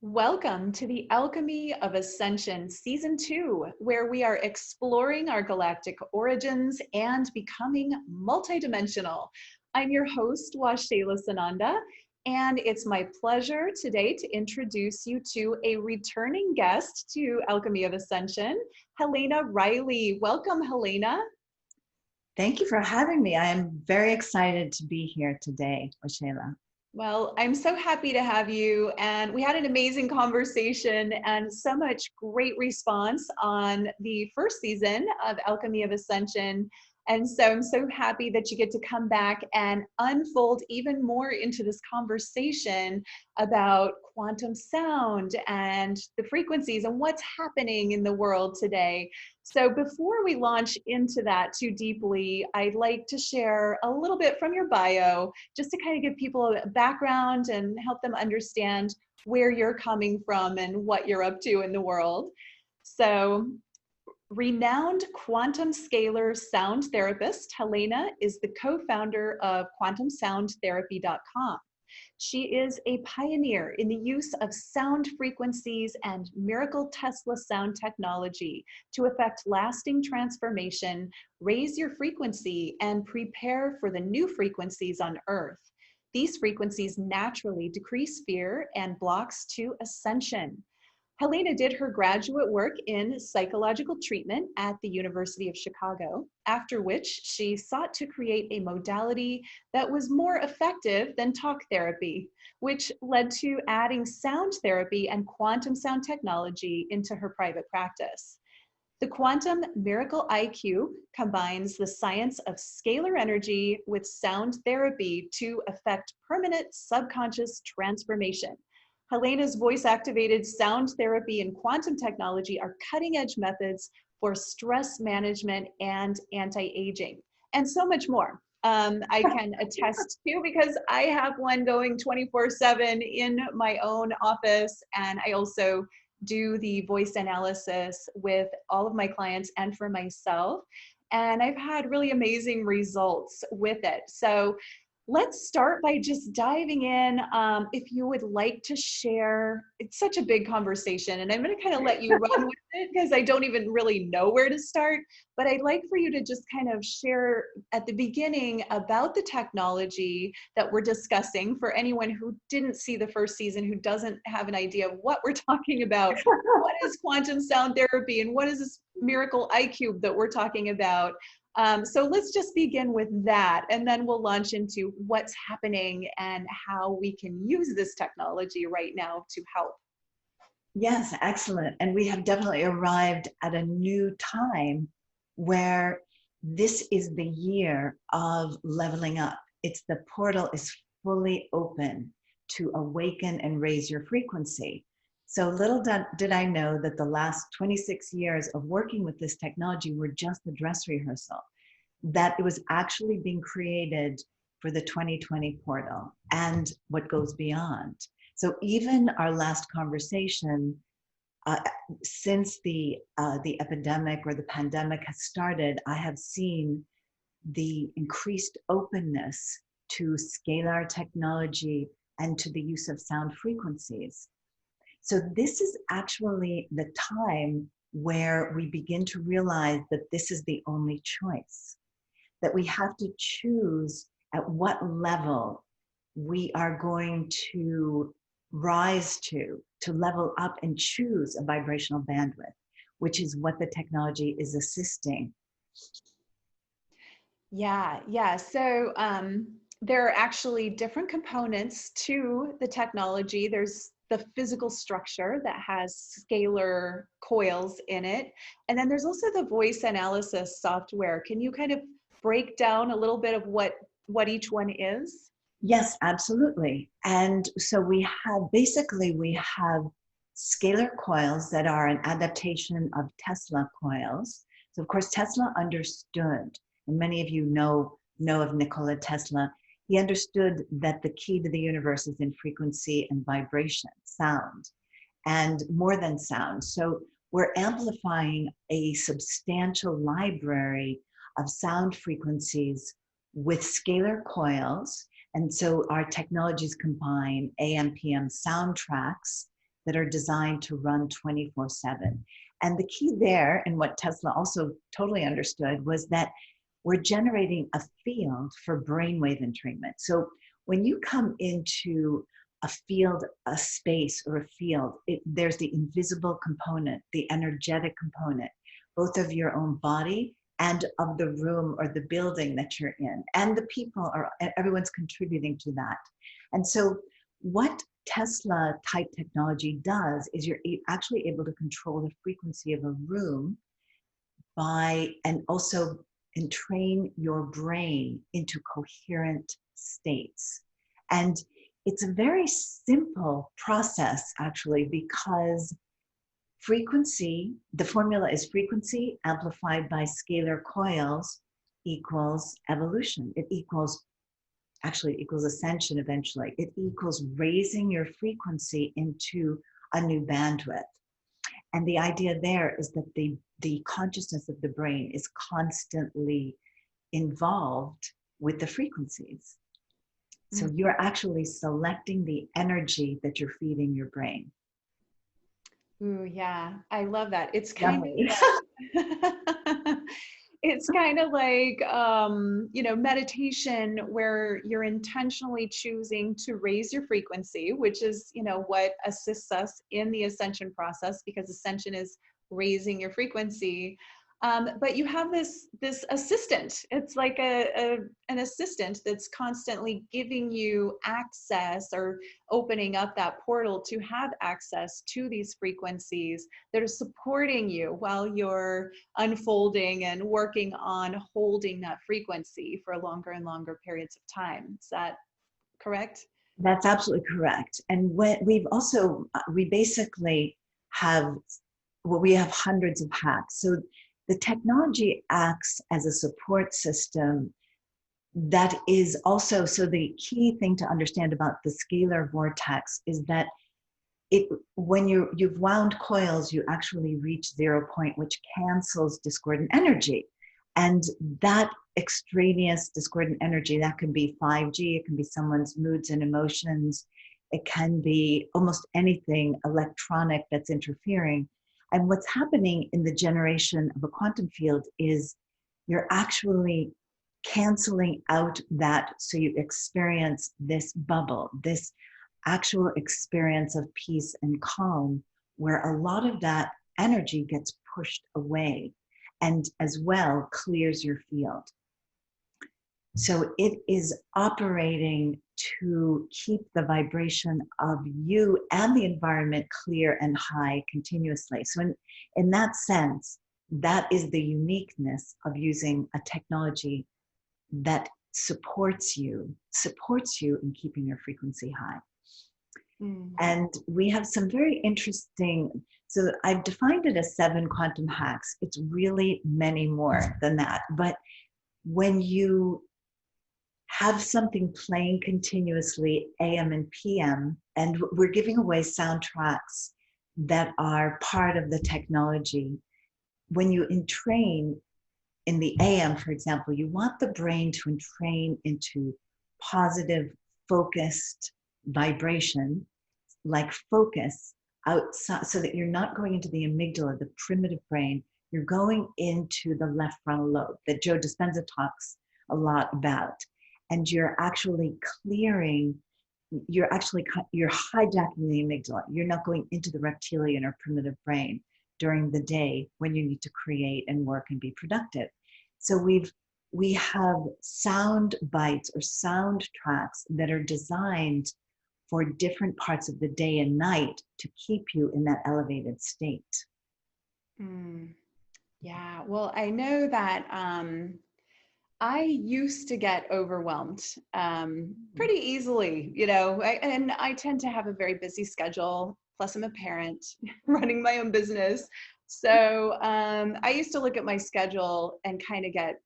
Welcome to the Alchemy of Ascension Season 2, where we are exploring our galactic origins and becoming multidimensional. I'm your host, Washayla Sananda, and it's my pleasure today to introduce you to a returning guest to Alchemy of Ascension, Helena Reilly. Welcome, Helena. Thank you for having me. I am very excited to be here today, Washayla. Well, I'm so happy to have you. And we had an amazing conversation and so much great response on the first season of Alchemy of Ascension. And so I'm so happy that you get to come back and unfold even more into this conversation about quantum sound and the frequencies and what's happening in the world today. So before we launch into that too deeply, I'd like to share a little bit from your bio, just to kind of give people a background and help them understand where you're coming from and what you're up to in the world. So, renowned quantum scalar sound therapist, Helena is the co-founder of quantumsoundtherapy.com. She is a pioneer in the use of sound frequencies and miracle Tesla sound technology to effect lasting transformation, raise your frequency, and prepare for the new frequencies on Earth. These frequencies naturally decrease fear and blocks to ascension. Helena did her graduate work in psychological treatment at the University of Chicago, after which she sought to create a modality that was more effective than talk therapy, which led to adding sound therapy and quantum sound technology into her private practice. The Quantum Miracle IQ combines the science of scalar energy with sound therapy to effect permanent subconscious transformation. Helena's voice-activated sound therapy and quantum technology are cutting-edge methods for stress management and anti-aging, and so much more. I can attest to, because I have one going 24/7 in my own office, and I also do the voice analysis with all of my clients and for myself. And I've had really amazing results with it. So let's start by just diving in. If you would like to share, it's such a big conversation, and I'm going to kind of let you run with it because I don't even really know where to start. But I'd like for you to just kind of share at the beginning about the technology that we're discussing for anyone who didn't see the first season, who doesn't have an idea of what we're talking about. What is quantum sound therapy, and what is this miracle IQ that we're talking about? So let's just begin with that, and then we'll launch into what's happening and how we can use this technology right now to help. Yes, excellent. And we have definitely arrived at a new time where this is the year of leveling up. It's the portal is fully open to awaken and raise your frequency. So little did I know that the last 26 years of working with this technology were just a dress rehearsal, that it was actually being created for the 2020 portal and what goes beyond. So even our last conversation, since the epidemic or the pandemic has started, I have seen the increased openness to scalar technology and to the use of sound frequencies. So this is actually the time where we begin to realize that this is the only choice, that we have to choose at what level we are going to rise to level up and choose a vibrational bandwidth, which is what the technology is assisting. Yeah. So there are actually different components to the technology. There's the physical structure that has scalar coils in it. And then there's also the voice analysis software. Can you kind of break down a little bit of what each one is? Yes, absolutely. And so we have scalar coils that are an adaptation of Tesla coils. So of course, Tesla understood, and many of you know of Nikola Tesla. He understood that the key to the universe is in frequency and vibration, sound, and more than sound. So we're amplifying a substantial library of sound frequencies with scalar coils. And so our technologies combine AM/PM soundtracks that are designed to run 24/7. And the key there, and what Tesla also totally understood, was that we're generating a field for brainwave entrainment. So when you come into a field, a space, or a field, there's the invisible component, the energetic component, both of your own body and of the room or the building that you're in. And the people everyone's contributing to that. And so what Tesla type technology does is you're actually able to control the frequency of a room and also entrain your brain into coherent states. And it's a very simple process, actually, because the formula is frequency amplified by scalar coils equals evolution. It equals ascension eventually. It equals raising your frequency into a new bandwidth. And the idea there is that the consciousness of the brain is constantly involved with the frequencies. So you're actually selecting the energy that you're feeding your brain. Ooh, yeah, I love that. It's kind Yummy. of it's kind of like meditation, where you're intentionally choosing to raise your frequency, which is what assists us in the ascension process, because ascension is raising your frequency. But you have this assistant. It's like an assistant that's constantly giving you access, or opening up that portal to have access to these frequencies that are supporting you while you're unfolding and working on holding that frequency for longer and longer periods of time. Is that correct? That's absolutely correct. And we basically have, we have hundreds of hacks. So the technology acts as a support system that is also, so the key thing to understand about the scalar vortex is that when you've wound coils, you actually reach 0 point, which cancels discordant energy. And that extraneous discordant energy, that can be 5G, it can be someone's moods and emotions, it can be almost anything electronic that's interfering. And what's happening in the generation of a quantum field is you're actually canceling out that, so you experience this bubble, this actual experience of peace and calm, where a lot of that energy gets pushed away and as well clears your field. So it is operating to keep the vibration of you and the environment clear and high continuously. So in that sense, that is the uniqueness of using a technology that supports you in keeping your frequency high. And we have some very interesting, so I've defined it as 7 quantum hacks. It's really many more than that. But when you have something playing continuously, AM and PM, and we're giving away soundtracks that are part of the technology. When you entrain in the AM, for example, you want the brain to entrain into positive, focused vibration, like focus outside, so that you're not going into the amygdala, the primitive brain. You're going into the left frontal lobe that Joe Dispenza talks a lot about. And you're actually clearing, you're hijacking the amygdala. You're not going into the reptilian or primitive brain during the day when you need to create and work and be productive. So we have sound bites or sound tracks that are designed for different parts of the day and night to keep you in that elevated state. Yeah, well, I know that I used to get overwhelmed pretty easily, and I tend to have a very busy schedule. Plus, I'm a parent running my own business. So I used to look at my schedule and kind of get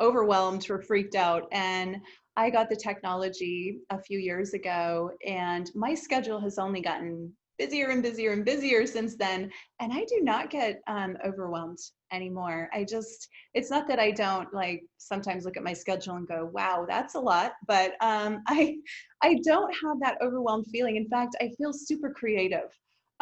overwhelmed or freaked out. And I got the technology a few years ago, and my schedule has only gotten busier and busier and busier since then. And I do not get overwhelmed anymore. It's not that I don't sometimes look at my schedule and go, wow, that's a lot, but I don't have that overwhelmed feeling. In fact, I feel super creative.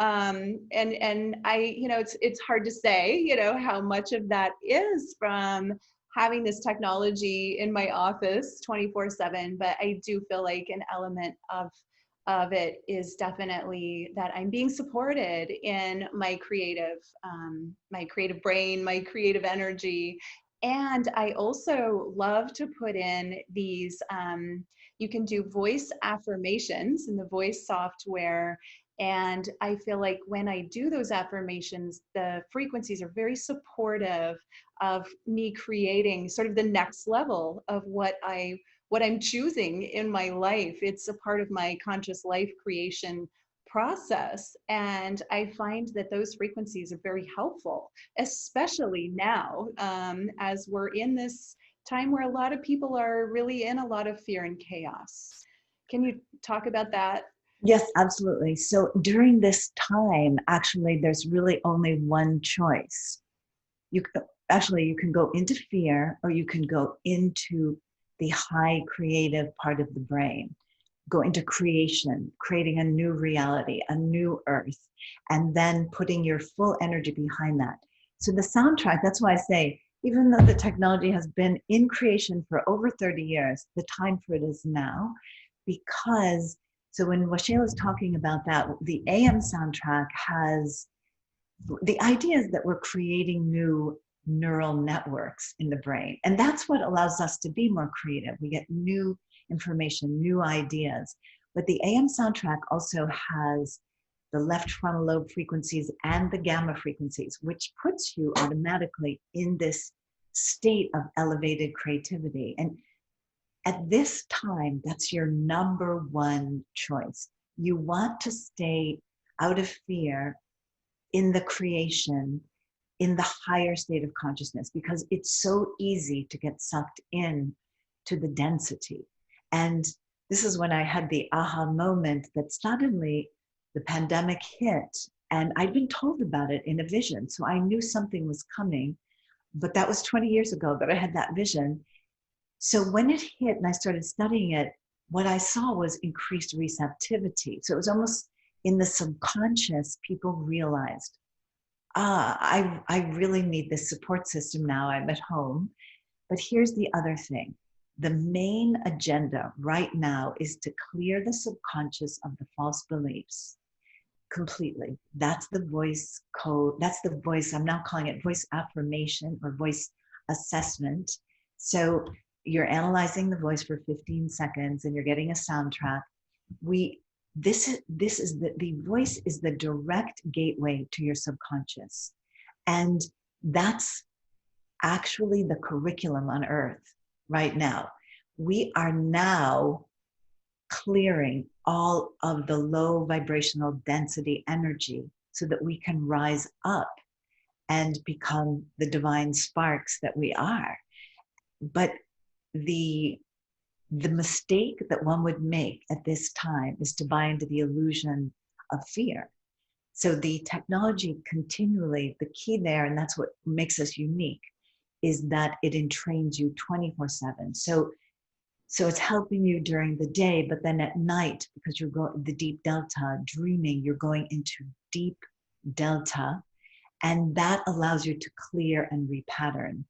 And I, it's hard to say, how much of that is from having this technology in my office 24/7, but I do feel like an element of it is definitely that I'm being supported in my creative brain, my creative energy. And I also love to put in these, you can do voice affirmations in the voice software. And I feel like when I do those affirmations, the frequencies are very supportive of me creating sort of the next level of what I'm choosing in my life. It's a part of my conscious life creation process. And I find that those frequencies are very helpful, especially now, as we're in this time where a lot of people are really in a lot of fear and chaos. Can you talk about that? Yes, absolutely. So during this time, actually, there's really only one choice. You can go into fear, or you can go into the high creative part of the brain, go into creation, creating a new reality, a new earth, and then putting your full energy behind that. So the soundtrack, that's why I say, even though the technology has been in creation for over 30 years, the time for it is now. Because, so when Washela is talking about that, the AM soundtrack has, the idea is that we're creating new neural networks in the brain. And that's what allows us to be more creative. We get new information, new ideas. But the AM soundtrack also has the left frontal lobe frequencies and the gamma frequencies, which puts you automatically in this state of elevated creativity. And at this time, that's your number one choice. You want to stay out of fear, in the creation, in the higher state of consciousness, because it's so easy to get sucked in to the density. And this is when I had the aha moment that suddenly the pandemic hit, and I'd been told about it in a vision. So I knew something was coming, but that was 20 years ago that I had that vision. So when it hit and I started studying it, what I saw was increased receptivity. So it was almost in the subconscious, people realized, I really need this support system now. I'm at home. But here's the other thing. The main agenda right now is to clear the subconscious of the false beliefs completely. That's the voice code. That's the voice. I'm now calling it voice affirmation or voice assessment. So you're analyzing the voice for 15 seconds and you're getting a soundtrack. This is the voice is the direct gateway to your subconscious. And that's actually the curriculum on earth right now. We are now clearing all of the low vibrational density energy so that we can rise up and become the divine sparks that we are. But the mistake that one would make at this time is to buy into the illusion of fear. So the technology continually, the key there, and that's what makes us unique, is that it entrains you 24/7. So it's helping you during the day, but then at night, because you're going the deep delta, dreaming, you're going into deep delta, and that allows you to clear and repattern.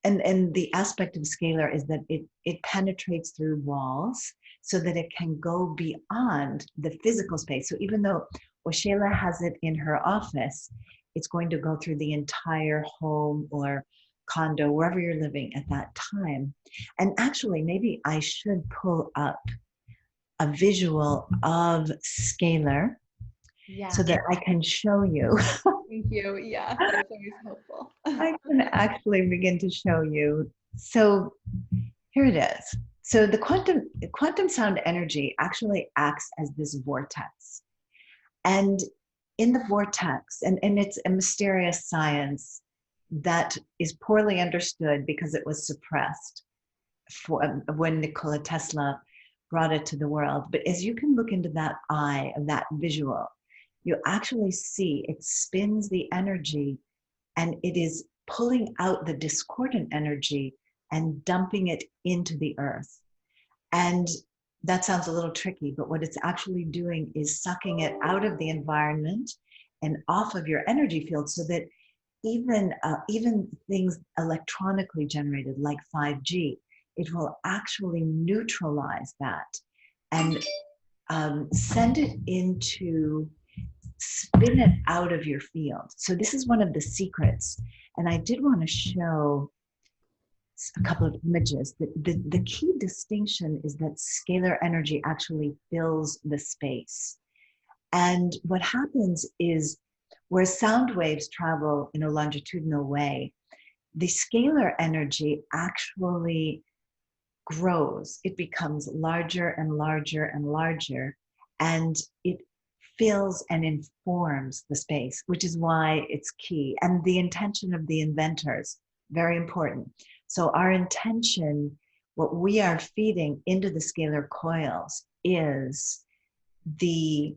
And the aspect of scalar is that it penetrates through walls so that it can go beyond the physical space. So even though Washela has it in her office, it's going to go through the entire home or condo, wherever you're living at that time. And actually, maybe I should pull up a visual of scalar so that I can show you. Thank you. Yeah, that's always helpful. I can actually begin to show you. So here it is. So the quantum sound energy actually acts as this vortex. And in the vortex, and it's a mysterious science that is poorly understood because it was suppressed when Nikola Tesla brought it to the world. But as you can look into that eye of that visual, you actually see it spins the energy and it is pulling out the discordant energy and dumping it into the earth. And that sounds a little tricky, but what it's actually doing is sucking it out of the environment and off of your energy field, so that even things electronically generated like 5G, it will actually neutralize that and send it into, spin it out of your field. So this is one of the secrets. And I did want to show a couple of images. The key distinction is that scalar energy actually fills the space. And what happens is, where sound waves travel in a longitudinal way, the scalar energy actually grows. It becomes larger and larger and larger, and it fills and informs the space, which is why it's key. And the intention of the inventors, very important. So our intention, what we are feeding into the scalar coils, is the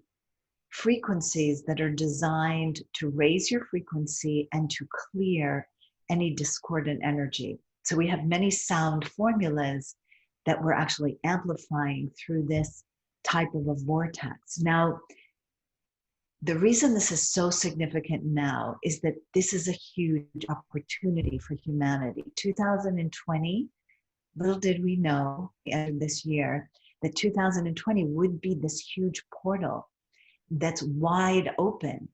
frequencies that are designed to raise your frequency and to clear any discordant energy. So we have many sound formulas that we're actually amplifying through this type of a vortex. Now, the reason this is so significant now is that this is a huge opportunity for humanity. 2020, little did we know at the end of this year that 2020 would be this huge portal that's wide open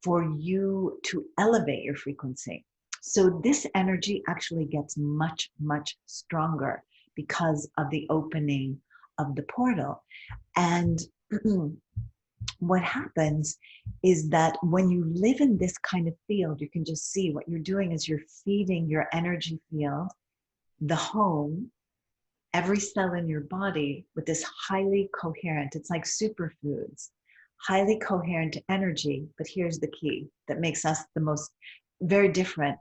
for you to elevate your frequency. So this energy actually gets much, much stronger because of the opening of the portal. And what happens is that when you live in this kind of field, you can just see what you're doing is you're feeding your energy field, the home, every cell in your body with this highly coherent, it's like superfoods, highly coherent energy. But here's the key that makes us the most, very different,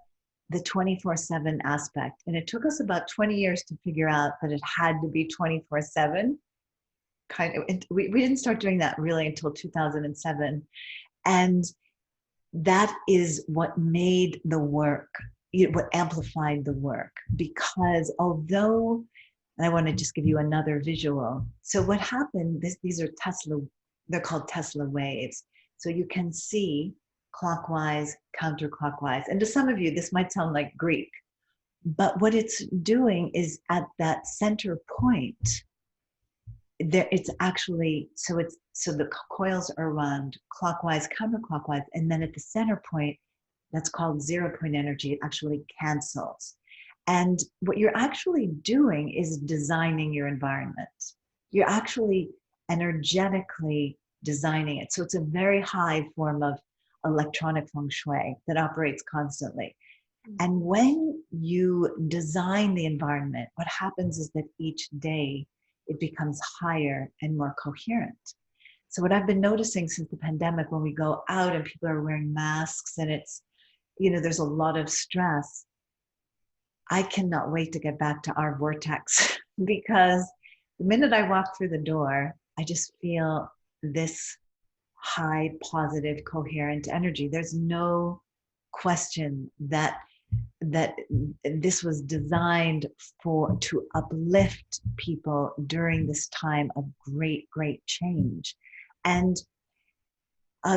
the 24/7 aspect. And it took us about 20 years to figure out that it had to be 24/7. We didn't start doing that really until 2007. And that is what made the work, what amplified the work. Because although, and I want to just give you another visual. So what happened, these are Tesla, they're called Tesla waves. So you can see clockwise, counterclockwise. And to some of you, this might sound like Greek, but what it's doing is at that center point, there it's actually, so the coils are around clockwise, counterclockwise, and then at the center point, that's called 0 point energy, it actually cancels. And what you're actually doing is designing your environment. You're actually energetically designing it. So it's a very high form of electronic feng shui that operates constantly. And when you design the environment, what happens is that each day it becomes higher and more coherent. So what I've been noticing since the pandemic, when we go out and people are wearing masks and it's, there's a lot of stress, I cannot wait to get back to our vortex because the minute I walk through the door, I just feel this high, positive, coherent energy. There's no question that this was designed to uplift people during this time of great, great change. And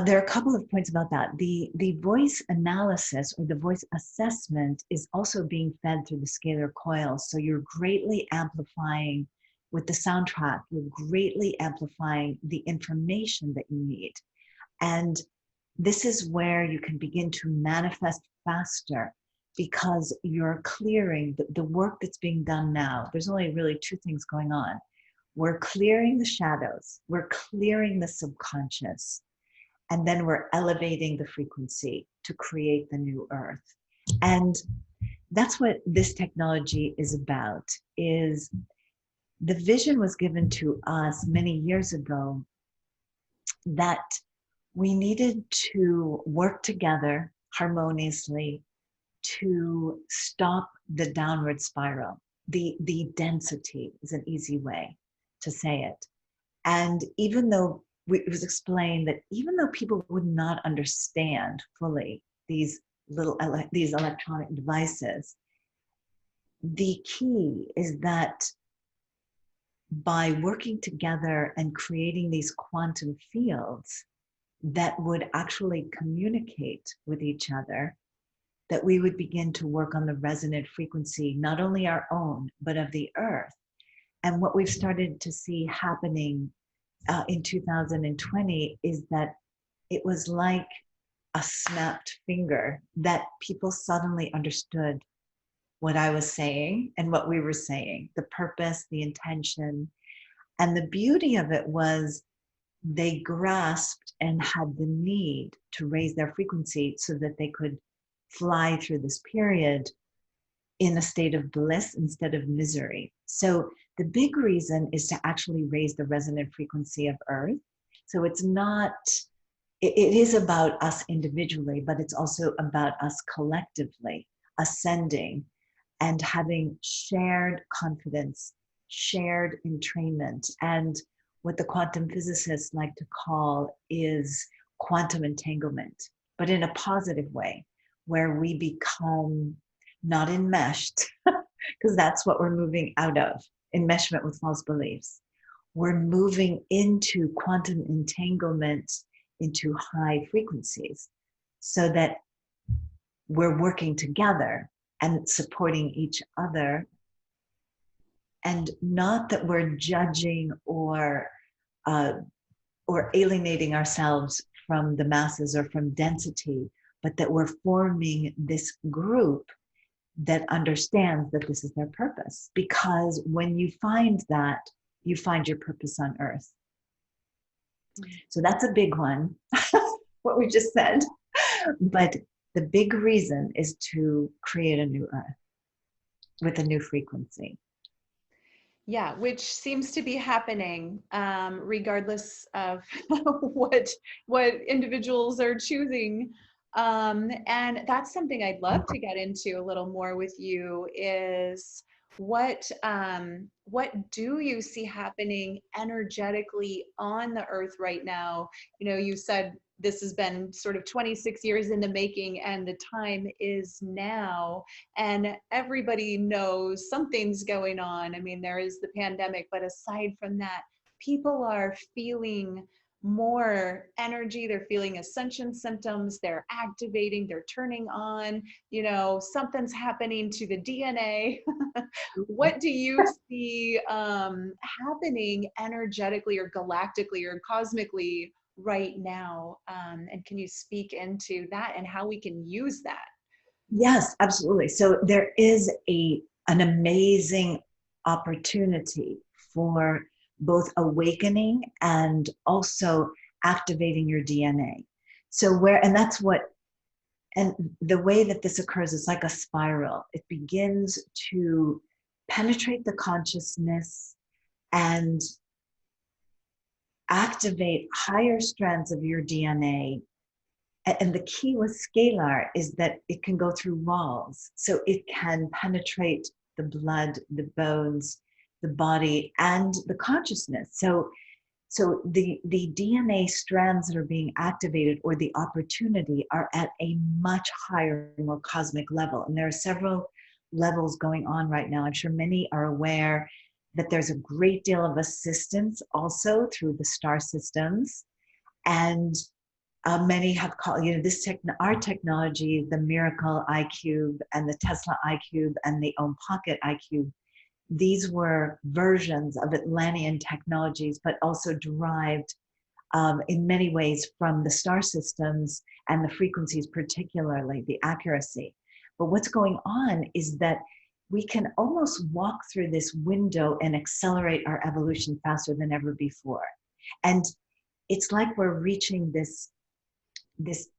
there are a couple of points about that. The voice analysis or the voice assessment is also being fed through the scalar coils. So you're greatly amplifying with the soundtrack, you're greatly amplifying the information that you need. And this is where you can begin to manifest faster because you're clearing the work that's being done now. There's only really two things going on. We're clearing the shadows, we're clearing the subconscious, and then we're elevating the frequency to create the new earth. And that's what this technology is about, is the vision was given to us many years ago that we needed to work together harmoniously to stop the downward spiral. The density is an easy way to say it. And even though it was explained that even though people would not understand fully these electronic devices, the key is that by working together and creating these quantum fields that would actually communicate with each other, that we would begin to work on the resonant frequency, not only our own, but of the earth. And what we've started to see happening in 2020 is that it was like a snapped finger, that people suddenly understood what I was saying and what we were saying, the purpose, the intention. And the beauty of it was they grasped and had the need to raise their frequency so that they could fly through this period in a state of bliss instead of misery. So the big reason is to actually raise the resonant frequency of Earth. So it's not, it is about us individually, but it's also about us collectively ascending and having shared confidence, shared entrainment, and what the quantum physicists like to call is quantum entanglement, but in a positive way, where we become not enmeshed, because that's what we're moving out of, enmeshment with false beliefs. We're moving into quantum entanglement, into high frequencies, so that we're working together and supporting each other, and not that we're judging or alienating ourselves from the masses or from density, but that we're forming this group that understands that this is their purpose. Because when you find that, you find your purpose on earth. So that's a big one, what we just said. But the big reason is to create a new earth with a new frequency. Yeah, which seems to be happening regardless of what individuals are choosing. And that's something I'd love to get into a little more with you is what do you see happening energetically on the earth right now? You know, you said this has been sort of 26 years in the making and the time is now, and everybody knows something's going on. I mean, there is the pandemic, but aside from that, people are feeling more energy, they're feeling ascension symptoms, they're activating, they're turning on, you know, something's happening to the DNA. What do you see happening energetically or galactically or cosmically right now? And can you speak into that and how we can use that? Yes, absolutely. So there is an amazing opportunity for both awakening and also activating your DNA. So and that's what, and the way that this occurs is like a spiral. It begins to penetrate the consciousness and activate higher strands of your DNA. And the key with scalar is that it can go through walls. So it can penetrate the blood, the bones, the body, and the consciousness. So the DNA strands that are being activated, or the opportunity, are at a much higher, more cosmic level. And there are several levels going on right now. I'm sure many are aware that there's a great deal of assistance also through the star systems. And many have called, you know, our technology, the Miracle iCube and the Tesla iCube and the Ohm Pocket iCube. These were versions of Atlantean technologies, but also derived in many ways from the star systems and the frequencies, particularly the accuracy. But what's going on is that we can almost walk through this window and accelerate our evolution faster than ever before. And it's like we're reaching this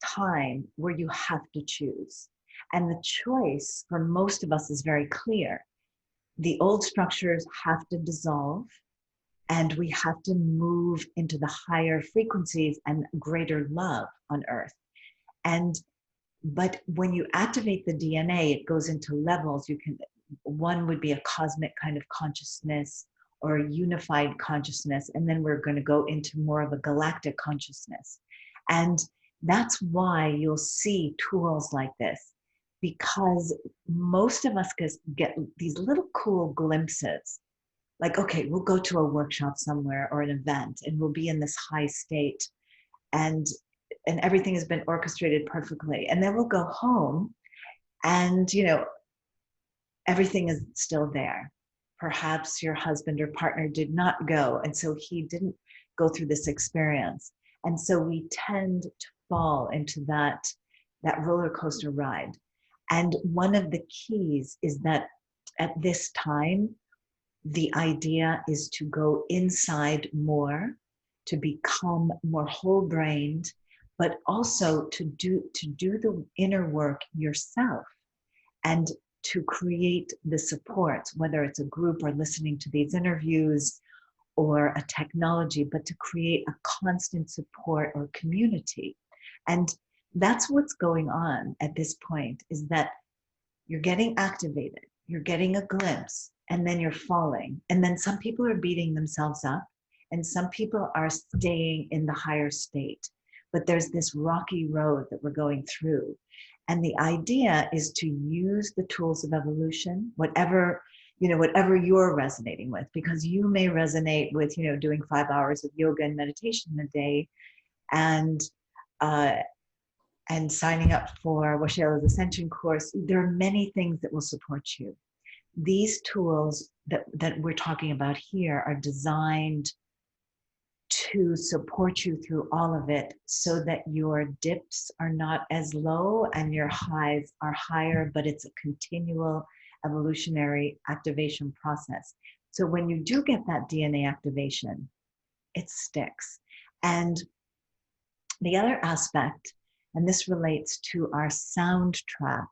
time where you have to choose. And the choice for most of us is very clear. The old structures have to dissolve, and we have to move into the higher frequencies and greater love on earth. But when you activate the DNA, it goes into levels. One would be a cosmic kind of consciousness or a unified consciousness. And then we're going to go into more of a galactic consciousness. And that's why you'll see tools like this, because most of us get these little cool glimpses like, okay, we'll go to a workshop somewhere or an event and we'll be in this high state, and everything has been orchestrated perfectly. And then we'll go home and, you know, everything is still there. Perhaps your husband or partner did not go, and so he didn't go through this experience. And so we tend to fall into that roller coaster ride. And one of the keys is that at this time, the idea is to go inside more, to become more whole brained, but also to do the inner work yourself, and to create the support, whether it's a group or listening to these interviews or a technology, but to create a constant support or community. And that's what's going on at this point, is that you're getting activated, you're getting a glimpse, and then you're falling. And then some people are beating themselves up, and some people are staying in the higher state. But there's this rocky road that we're going through. And the idea is to use the tools of evolution, whatever you're resonating with, because you may resonate with, you know, doing 5 hours of yoga and meditation a day, and signing up for Washela's Ascension course. There are many things that will support you. These tools that we're talking about here are designed to support you through all of it, so that your dips are not as low and your highs are higher, but it's a continual evolutionary activation process. So when you do get that DNA activation, it sticks. And the other aspect, and this relates to our soundtrack,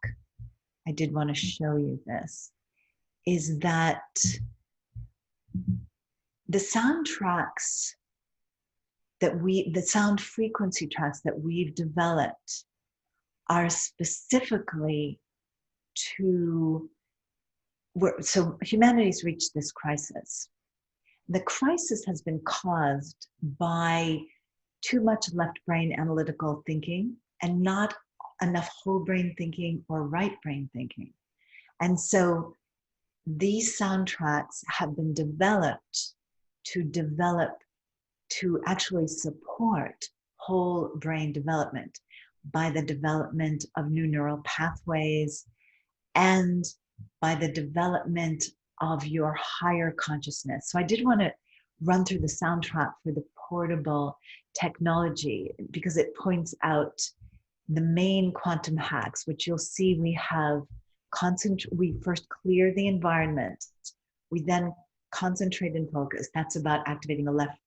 I did want to show you this, is that the soundtracks the sound frequency tracks that we've developed are specifically so humanity's reached this crisis. The crisis has been caused by too much left brain analytical thinking and not enough whole brain thinking or right brain thinking. And so these soundtracks have been developed to actually support whole brain development by the development of new neural pathways and by the development of your higher consciousness. So I did want to run through the soundtrack for the portable technology, because it points out the main quantum hacks, which you'll see we have we first clear the environment, we then concentrate and focus. That's about activating the left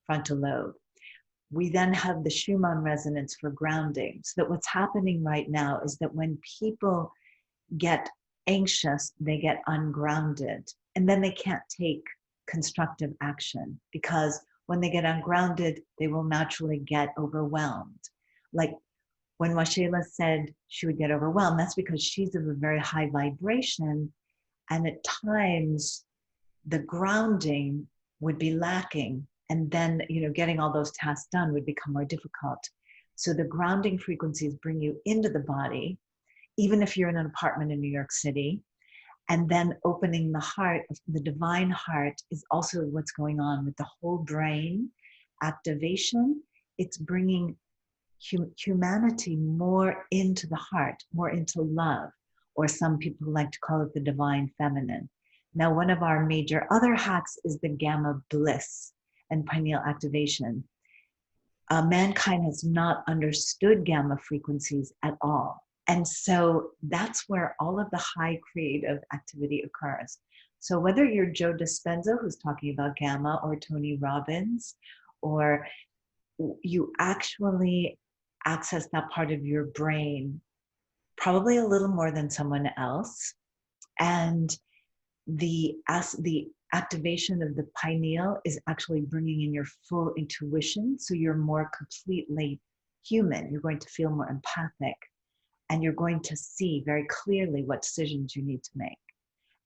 frontal lobe. We then have the Schumann resonance for grounding. So that what's happening right now is that when people get anxious, they get ungrounded, and then they can't take constructive action, because when they get ungrounded, they will naturally get overwhelmed. Like when Washela said she would get overwhelmed, that's because she's of a very high vibration, and at times the grounding would be lacking, and then, you know, getting all those tasks done would become more difficult. So the grounding frequencies bring you into the body, even if you're in an apartment in New York City. And then opening the heart, the divine heart, is also what's going on with the whole brain activation. It's bringing humanity more into the heart, more into love, or some people like to call it the divine feminine. Now, one of our major other hacks is the gamma bliss and pineal activation. Mankind has not understood gamma frequencies at all. And so that's where all of the high creative activity occurs. So whether you're Joe Dispenza, who's talking about gamma, or Tony Robbins, or you actually access that part of your brain probably a little more than someone else. And the activation of the pineal is actually bringing in your full intuition. So you're more completely human. You're going to feel more empathic, and you're going to see very clearly what decisions you need to make.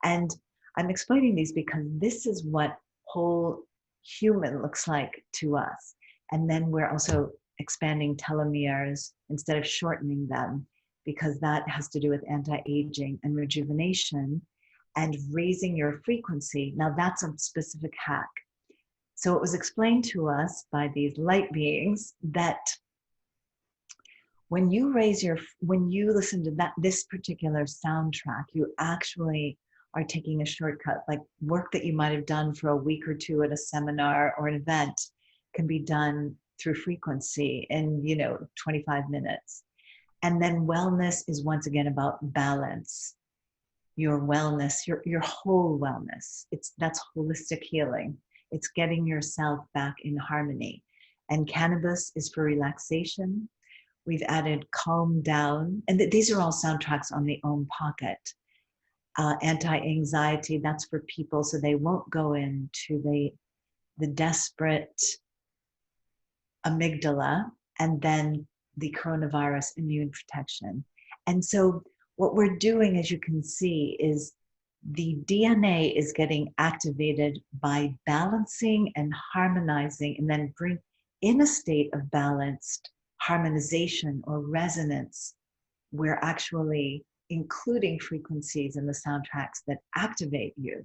And I'm explaining these because this is what whole human looks like to us. And then we're also expanding telomeres instead of shortening them, because that has to do with anti-aging and rejuvenation. and raising your frequency. Now that's a specific hack. So it was explained to us by these light beings that when you listen to this particular soundtrack, you actually are taking a shortcut. Like work that you might have done for a week or two at a seminar or an event can be done through frequency in 25 minutes. And then wellness is once again about balance. Your wellness, your whole wellness. That's holistic healing. It's getting yourself back in harmony. And cannabis is for relaxation. We've added calm down. And these are all soundtracks on the Om Pocket. Anti-anxiety, that's for people so they won't go into the desperate amygdala and then the coronavirus immune protection. And so what we're doing, as you can see, is the DNA is getting activated by balancing and harmonizing, and then bring in a state of balanced harmonization or resonance. We're actually including frequencies in the soundtracks that activate you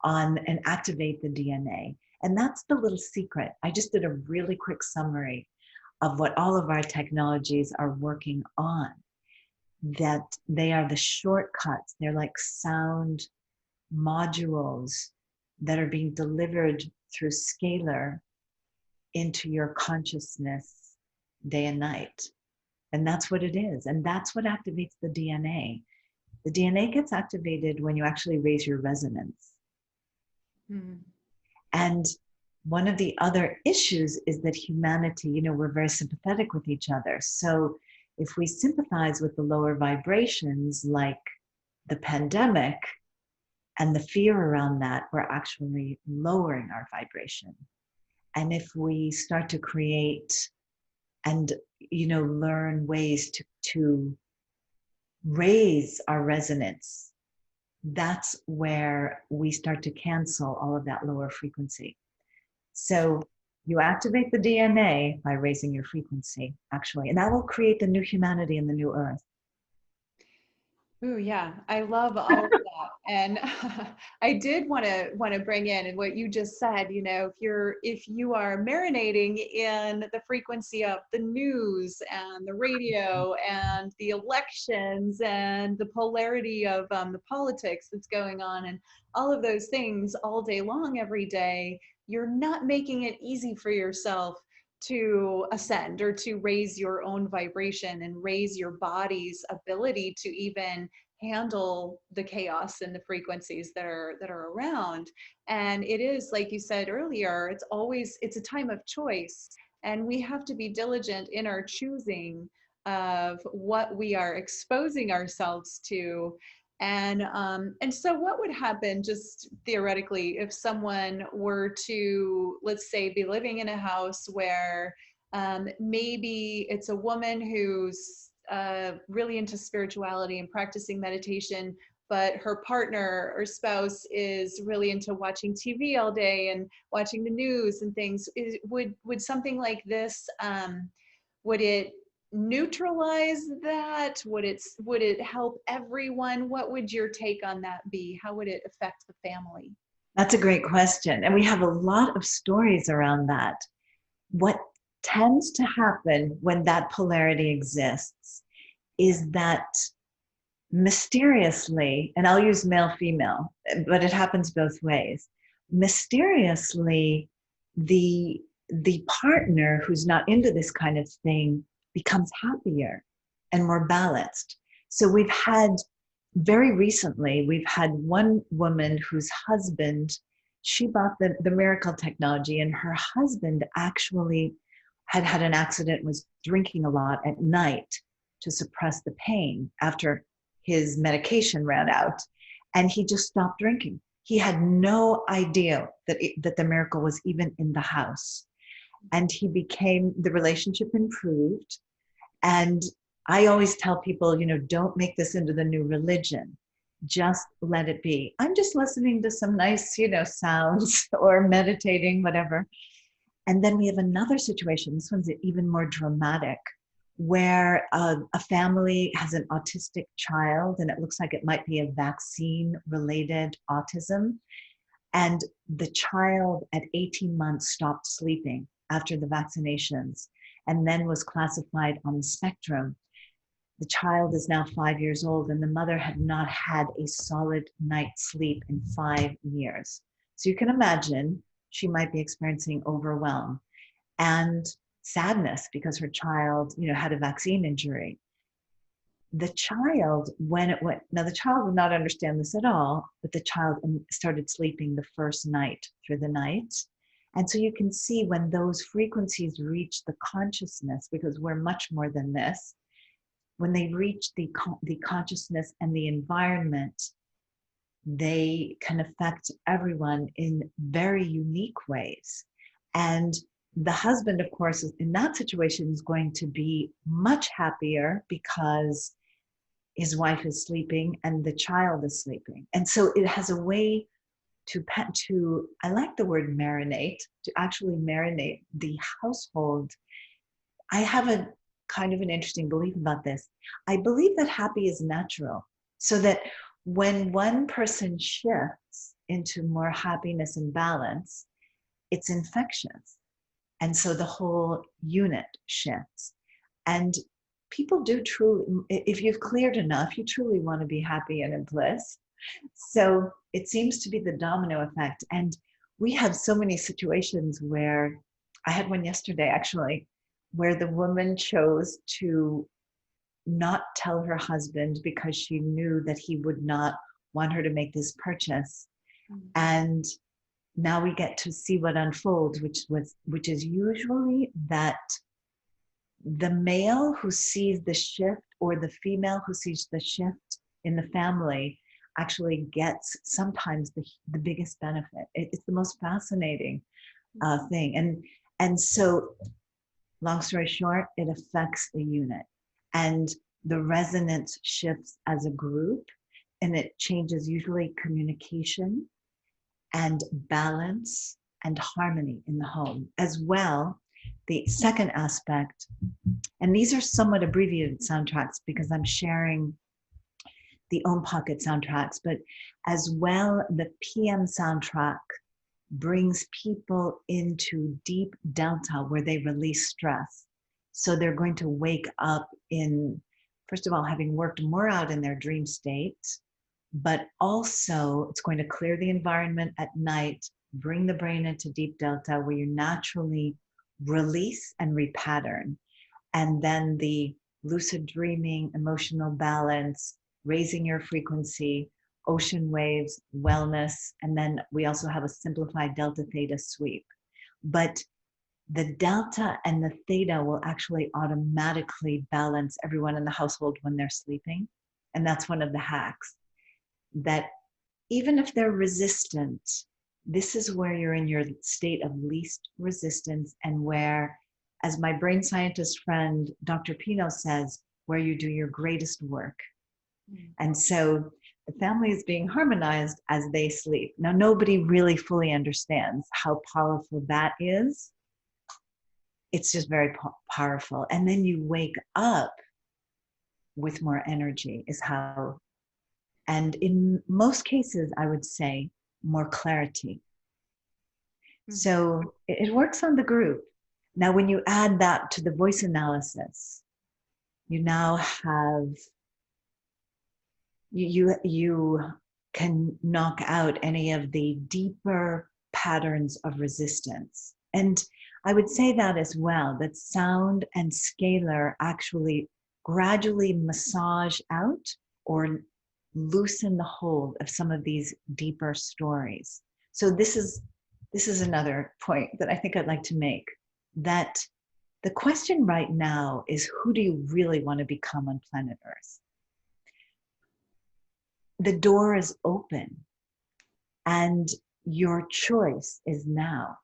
and activate the DNA. And that's the little secret. I just did a really quick summary of what all of our technologies are working on, that they are the shortcuts. They're like sound modules that are being delivered through scalar into your consciousness day and night. And that's what it is. And that's what activates the DNA. The DNA gets activated when you actually raise your resonance. Mm. And one of the other issues is that humanity, we're very sympathetic with each other. So if we sympathize with the lower vibrations, like the pandemic and the fear around that, we're actually lowering our vibration. And if we start to create and learn ways to raise our resonance, that's where we start to cancel all of that lower frequency. So you activate the DNA by raising your frequency, actually, and that will create the new humanity and the new earth. Ooh, yeah, I love all of that. And I did want to bring in, and what you just said, if you are marinating in the frequency of the news and the radio and the elections and the polarity of the politics that's going on and all of those things all day long, every day, you're not making it easy for yourself to ascend or to raise your own vibration and raise your body's ability to even handle the chaos and the frequencies that are around. And it is, like you said earlier, it's a time of choice, and we have to be diligent in our choosing of what we are exposing ourselves to. And so what would happen, just theoretically, if someone were to, let's say, be living in a house where maybe it's a woman who's really into spirituality and practicing meditation, but her partner or spouse is really into watching TV all day and watching the news and things? Would something like this, would it neutralize that? Would it help everyone? What would your take on that be? How would it affect the family? That's a great question. And we have a lot of stories around that. What tends to happen when that polarity exists is that mysteriously, and I'll use male, female, but it happens both ways. Mysteriously, the partner who's not into this kind of thing becomes happier and more balanced. So very recently, we've had one woman whose husband, she bought the miracle technology, and her husband actually had an accident, was drinking a lot at night to suppress the pain after his medication ran out, and he just stopped drinking. He had no idea that the miracle was even in the house. And the relationship improved. And I always tell people, don't make this into the new religion. Just let it be. I'm just listening to some nice, sounds or meditating, whatever. And then we have another situation. This one's even more dramatic, where a family has an autistic child, and it looks like it might be a vaccine-related autism. And the child at 18 months stopped sleeping after the vaccinations and then was classified on the spectrum. The child is now 5 years old, and the mother had not had a solid night's sleep in 5 years. So you can imagine she might be experiencing overwhelm and sadness because her child, had a vaccine injury. The child, when it went, now the child would not understand this at all, but the child started sleeping the first night through the night. And so you can see when those frequencies reach the consciousness, because we're much more than this, when they reach the consciousness and the environment, they can affect everyone in very unique ways. And the husband, of course, in that situation is going to be much happier because his wife is sleeping and the child is sleeping. And so it has a way to, I like the word marinate, to actually marinate the household. I have a kind of an interesting belief about this. I believe that happy is natural, so that when one person shifts into more happiness and balance, it's infectious. And so the whole unit shifts. And people do truly, if you've cleared enough, you truly want to be happy and in bliss. So it seems to be the domino effect. And we have so many situations where, I had one yesterday actually, where the woman chose to not tell her husband because she knew that he would not want her to make this purchase. Mm-hmm. And now we get to see what unfolds, which is usually that the male who sees the shift or the female who sees the shift in the family actually gets sometimes the biggest benefit. It's the most fascinating thing. And so, long story short, it affects the unit. And the resonance shifts as a group, and it changes usually communication and balance and harmony in the home. As well, the second aspect, and these are somewhat abbreviated soundtracks because I'm sharing the Own Pocket soundtracks, but as well, the PM soundtrack brings people into deep delta where they release stress. So they're going to wake up in, first of all, having worked more out in their dream state, but also it's going to clear the environment at night, bring the brain into deep delta where you naturally release and repattern. And then the lucid dreaming, emotional balance, raising your frequency, ocean waves, wellness, and then we also have a simplified delta theta sweep. But the delta and the theta will actually automatically balance everyone in the household when they're sleeping. And that's one of the hacks, that even if they're resistant, this is where you're in your state of least resistance, and where, as my brain scientist friend, Dr. Pino says, where you do your greatest work. And so the family is being harmonized as they sleep. Now, nobody really fully understands how powerful that is. It's just very powerful. And then you wake up with more energy is how, and in most cases, I would say more clarity. Mm-hmm. So it works on the group. Now, when you add that to the voice analysis, you now have, you can knock out any of the deeper patterns of resistance. And I would say that as well, that sound and scalar actually gradually massage out or loosen the hold of some of these deeper stories. So this is another point that I think I'd like to make, that the question right now is, who do you really want to become on planet Earth? The door is open and your choice is now.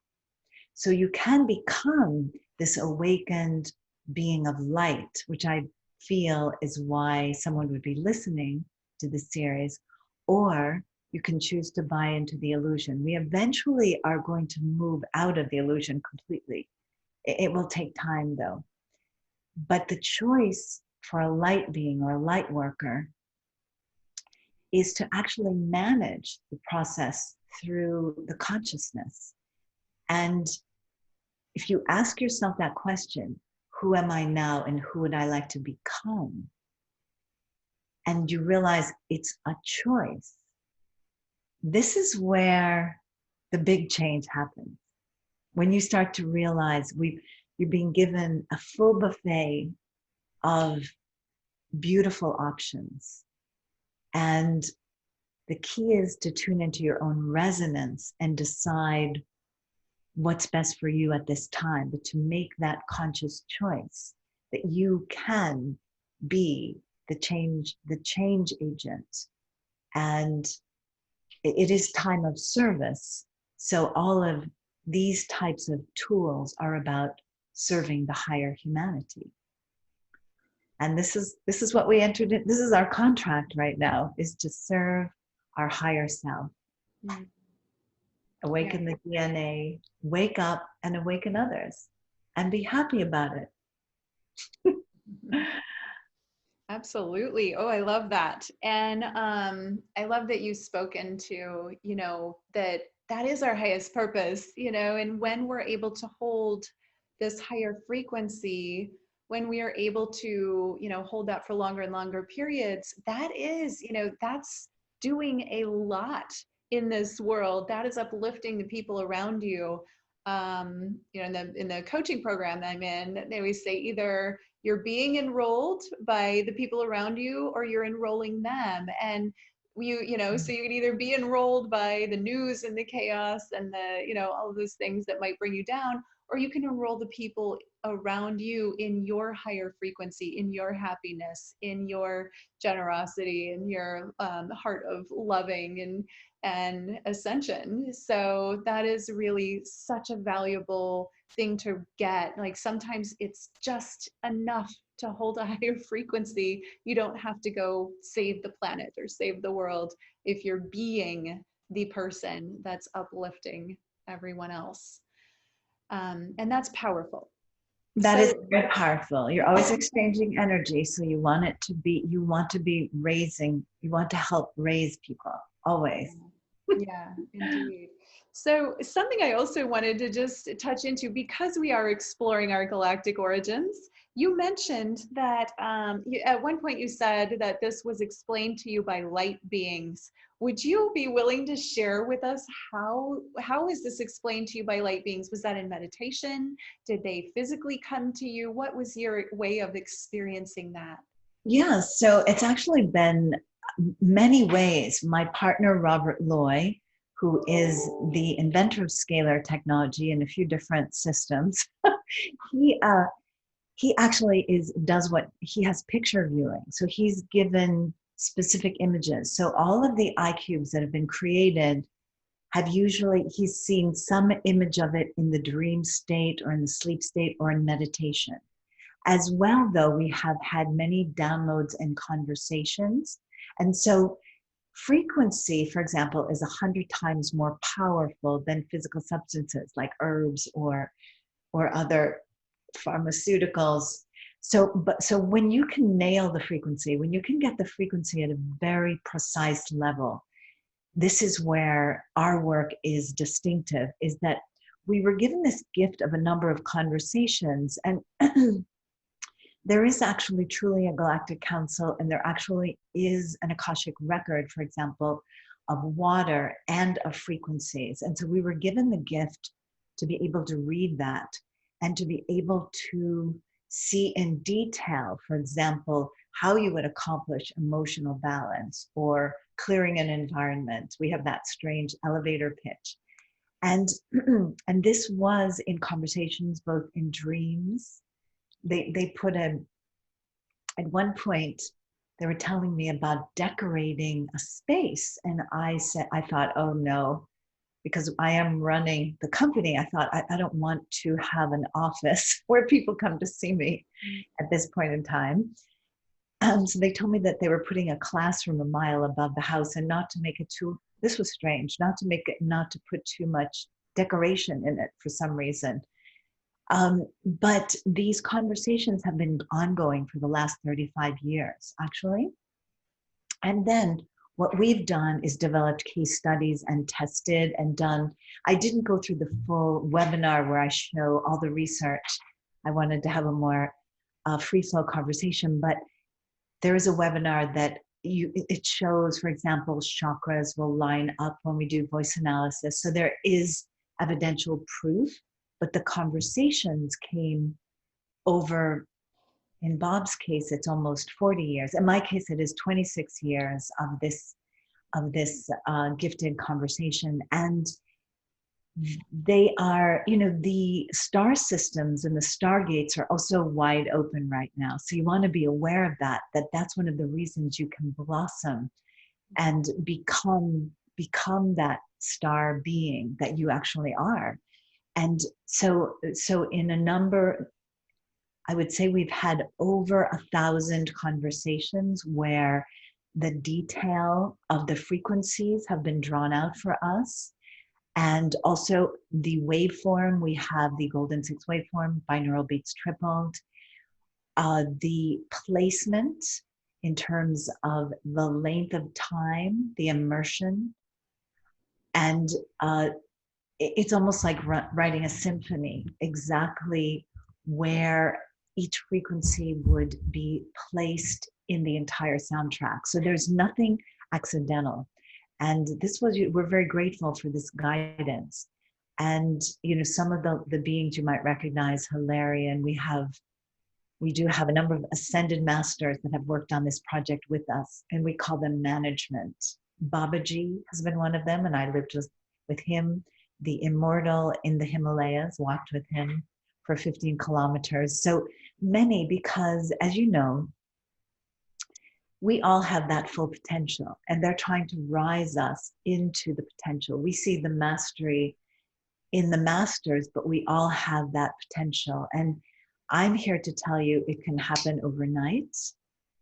So you can become this awakened being of light, which I feel is why someone would be listening to this series, or you can choose to buy into the illusion. We eventually are going to move out of the illusion completely. It will take time though. But the choice for a light being or a light worker is to actually manage the process through the consciousness. And if you ask yourself that question, who am I now and who would I like to become? And you realize it's a choice. This is where the big change happens. When you start to realize you're being given a full buffet of beautiful options. And the key is to tune into your own resonance and decide what's best for you at this time, but to make that conscious choice that you can be the change agent. And it is time of service. So all of these types of tools are about serving the higher humanity. And this is what we entered in. This is our contract right now, is to serve our higher self. Mm-hmm. Awaken the DNA, wake up and awaken others, and be happy about it. Absolutely. Oh, I love that. And I love that you spoke into, that is our highest purpose, and when we're able to hold this higher frequency, when we are able to, hold that for longer and longer periods, that is, that's doing a lot in this world. That is uplifting the people around you. In the coaching program that I'm in, they always say either you're being enrolled by the people around you or you're enrolling them. And so you can either be enrolled by the news and the chaos and all of those things that might bring you down, or you can enroll the people around you in your higher frequency, in your happiness, in your generosity, in your heart of loving and ascension. So that is really such a valuable thing to get. Like sometimes it's just enough to hold a higher frequency. You don't have to go save the planet or save the world if you're being the person that's uplifting everyone else. And that's powerful. That is very powerful. You're always exchanging energy. So you want to be raising, you want to help raise people, always. Yeah, indeed. So something I also wanted to just touch into, because we are exploring our galactic origins, you mentioned that at one point you said that this was explained to you by light beings. Would you be willing to share with us how is this explained to you by light beings? Was that in meditation? Did they physically come to you? What was your way of experiencing that? Yeah, so it's actually been many ways. My partner, Robert Loy, who is the inventor of scalar technology and a few different systems, he actually he has picture viewing. So he's given specific images. So all of the iCubes that have been created he's seen some image of it in the dream state or in the sleep state or in meditation. As well, though, we have had many downloads and conversations. And so frequency, for example, is 100 times more powerful than physical substances like herbs or other pharmaceuticals. So when you can nail the frequency, when you can get the frequency at a very precise level, this is where our work is distinctive, is that we were given this gift of a number of conversations, and there is actually truly a galactic council, and there actually is an Akashic record, for example, of water and of frequencies. And so we were given the gift to be able to read that and to be able to see in detail, for example, how you would accomplish emotional balance or clearing an environment. We have that strange elevator pitch. And this was in conversations, both in dreams. They put at one point, they were telling me about decorating a space. And I thought, oh no, because I am running the company. I thought, I don't want to have an office where people come to see me at this point in time. So they told me that they were putting a classroom a mile above the house, and not to make it this was strange, not to put too much decoration in it for some reason. But these conversations have been ongoing for the last 35 years, actually. And then what we've done is developed case studies and tested and done. I didn't go through the full webinar where I show all the research. I wanted to have a more free flow conversation, but there is a webinar that it shows, for example, chakras will line up when we do voice analysis. So there is evidential proof, but the conversations came over. In Bob's case, it's almost 40 years. In my case, it is 26 years of this gifted conversation. And they are, the star systems and the stargates are also wide open right now. So you want to be aware of that's one of the reasons you can blossom and become that star being that you actually are. And so in a number, I would say we've had over 1,000 conversations where the detail of the frequencies have been drawn out for us. And also the waveform, we have the Golden 6 waveform, binaural beats tripled. The placement in terms of the length of time, the immersion, and it's almost like writing a symphony, exactly where each frequency would be placed in the entire soundtrack. So there's nothing accidental. And we're very grateful for this guidance. And, some of the beings you might recognize, Hilarion, we do have a number of ascended masters that have worked on this project with us, and we call them management. Babaji has been one of them, and I lived with him. The immortal in the Himalayas, walked with him for 15 kilometers. So many, because as you know, we all have that full potential, and they're trying to rise us into the potential. We see the mastery in the masters, but we all have that potential. And I'm here to tell you it can happen overnight.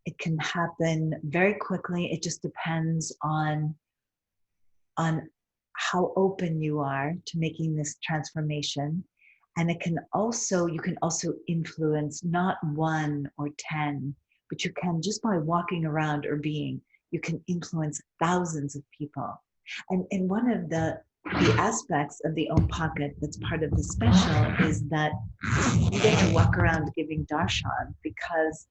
It can happen very quickly. It just depends on how open you are to making this transformation. And you can also influence not 1 or 10, but you can, just by walking around or being, you can influence thousands of people. And one of the aspects of the Om Pocket that's part of the special is that you get to walk around giving darshan, because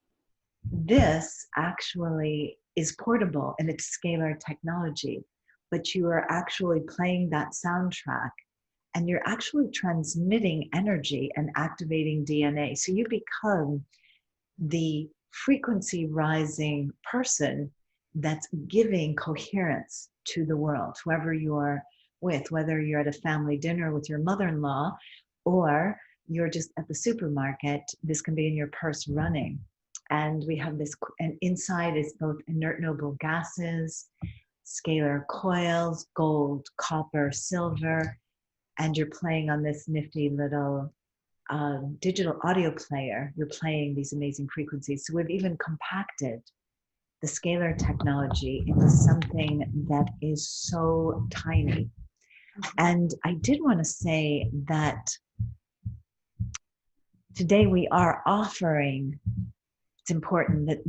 this actually is portable and it's scalar technology, but you are actually playing that soundtrack and you're actually transmitting energy and activating DNA. So you become the frequency rising person that's giving coherence to the world, whoever you're with, whether you're at a family dinner with your mother-in-law or you're just at the supermarket. This can be in your purse running. And we have this, and inside is both inert noble gases, scalar coils, gold, copper, silver, and you're playing on this nifty little digital audio player. You're playing these amazing frequencies. So we've even compacted the scalar technology into something that is so tiny. And I did want to say that today we are offering, it's important that,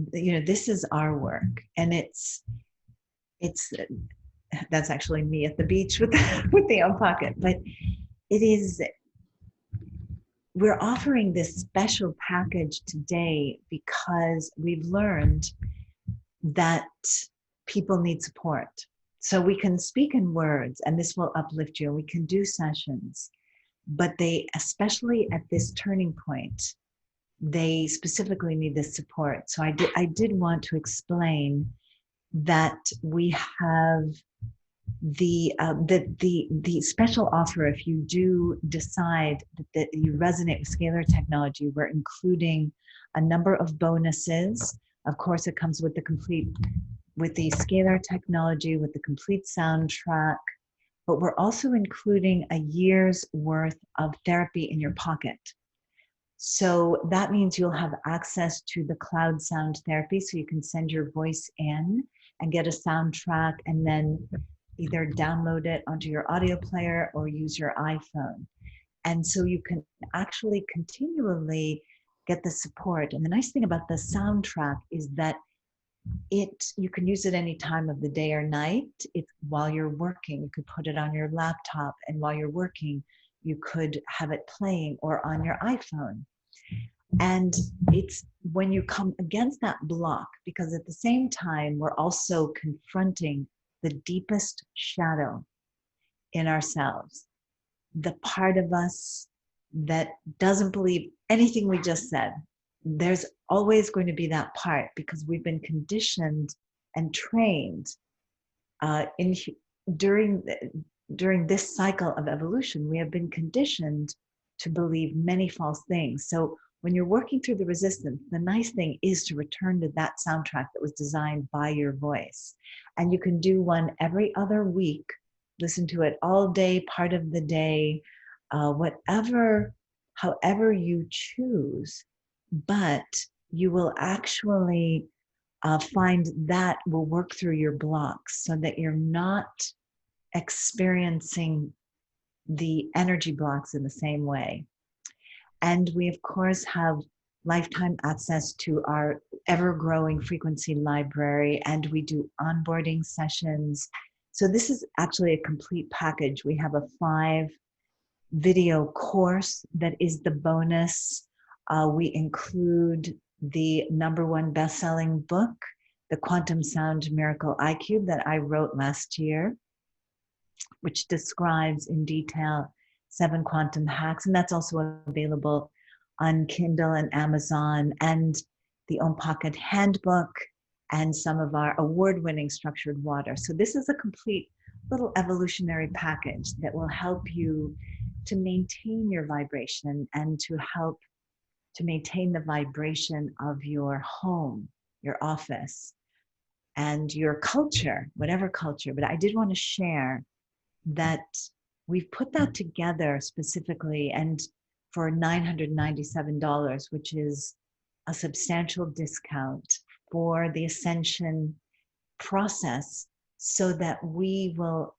this is our work, and it's that's actually me at the beach with the Om Pocket, but we're offering this special package today because we've learned that people need support. So we can speak in words and this will uplift you. We can do sessions, but they, especially at this turning point, they specifically need this support. So I did want to explain that we have the special offer. If you do decide that you resonate with scalar technology, we're including a number of bonuses. Of course, it comes with the scalar technology, with the complete soundtrack, but we're also including a year's worth of therapy in your pocket. So that means you'll have access to the cloud sound therapy, so you can send your voice in and get a soundtrack and then either download it onto your audio player or use your iPhone. And so you can actually continually get the support. And the nice thing about the soundtrack is that you can use it any time of the day or night. While you're working, you could put it on your laptop, and while you're working, you could have it playing, or on your iPhone. And it's when you come against that block, because at the same time, we're also confronting the deepest shadow in ourselves, the part of us that doesn't believe anything we just said. There's always going to be that part, because we've been conditioned and trained during this cycle of evolution. We have been conditioned to believe many false things. So when you're working through the resistance, the nice thing is to return to that soundtrack that was designed by your voice. And you can do one every other week. Listen to it all day, part of the day, however you choose. But you will actually find that will work through your blocks, so that you're not experiencing the energy blocks in the same way. And we, of course, have lifetime access to our ever-growing frequency library, and we do onboarding sessions. So this is actually a complete package. We have a 5-video course that is the bonus. We include the #1 best-selling book, The Quantum Sound Miracle IQ, that I wrote last year, which describes in detail 7 quantum hacks. And that's also available on Kindle and Amazon, and the Om Pocket Handbook, and some of our award-winning structured water. So this is a complete little evolutionary package that will help you to maintain your vibration, and to help to maintain the vibration of your home, your office, and your culture, whatever culture. But I did want to share that we've put that together specifically, and for $997, which is a substantial discount for the ascension process, so that we will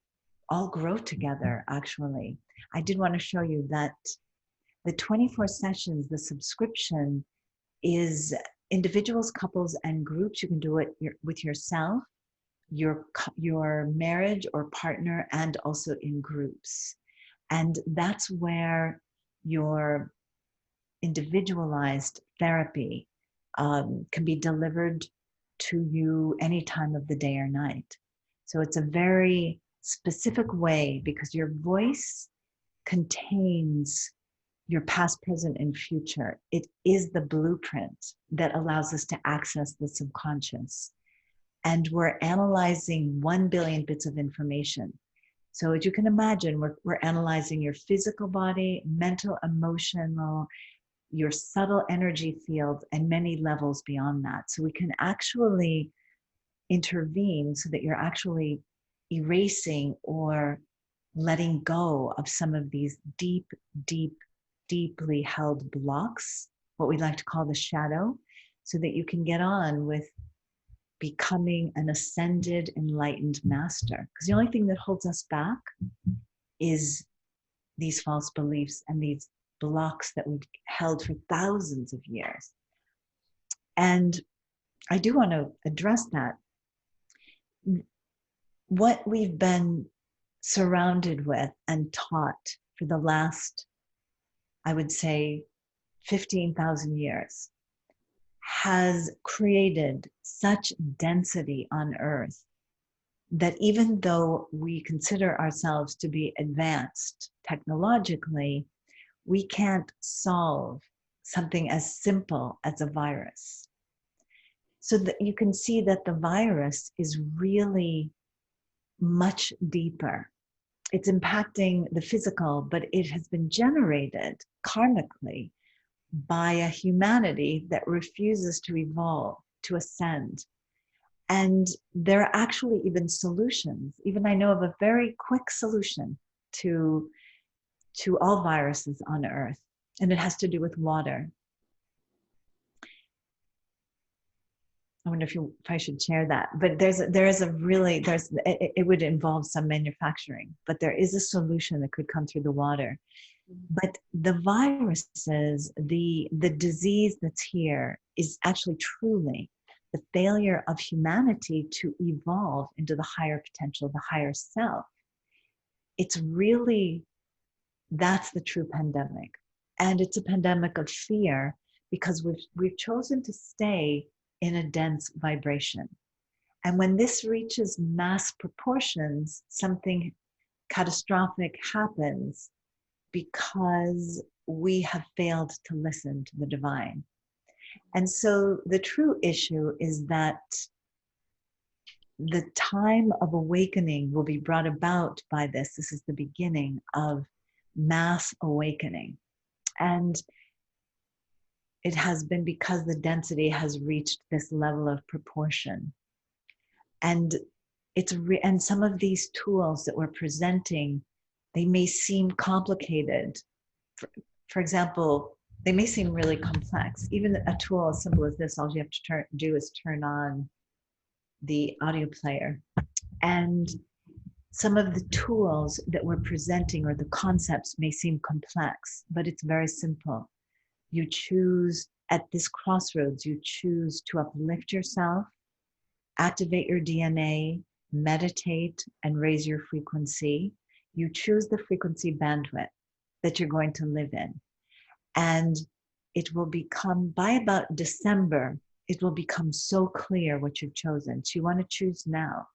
all grow together, actually. I did want to show you that the 24 sessions, the subscription, is individuals, couples, and groups. You can do it with yourself, your marriage or partner, and also in groups. And that's where your individualized therapy can be delivered to you any time of the day or night. So it's a very specific way, because your voice contains your past, present, and future. It is the blueprint that allows us to access the subconscious. And we're analyzing 1 billion bits of information. So as you can imagine, we're analyzing your physical body, mental, emotional, your subtle energy field, and many levels beyond that. So we can actually intervene so that you're actually erasing or letting go of some of these deeply held blocks, what we like to call the shadow, so that you can get on with becoming an ascended, enlightened master. Because the only thing that holds us back is these false beliefs and these blocks that we've held for thousands of years. And I do want to address that. What we've been surrounded with and taught for the last, I would say, 15,000 years has created such density on Earth that even though we consider ourselves to be advanced technologically, we can't solve something as simple as a virus. So that you can see that the virus is really much deeper. It's impacting the physical, but it has been generated karmically by a humanity that refuses to evolve, to ascend. And there are actually even solutions. Even I know of a very quick solution to all viruses on Earth, and it has to do with water. I wonder if I should share that. But it would involve some manufacturing, but there is a solution that could come through the water. But the viruses, the disease that's here is actually truly the failure of humanity to evolve into the higher potential, the higher self. It's really, that's the true pandemic. And it's a pandemic of fear because we've chosen to stay in a dense vibration. And when this reaches mass proportions, something catastrophic happens because we have failed to listen to the divine. And so the true issue is that the time of awakening will be brought about by this. This is the beginning of mass awakening. And it has been because the density has reached this level of proportion. And and some of these tools that we're presenting, they may seem complicated. For example, they may seem really complex. Even a tool as simple as this, all you have to do is turn on the audio player. And some of the tools that we're presenting or the concepts may seem complex, but it's very simple. You choose at this crossroads, you choose to uplift yourself, activate your DNA, meditate, and raise your frequency. You choose the frequency bandwidth that you're going to live in. And it will become, by about December, it will become so clear what you've chosen. So you want to choose now.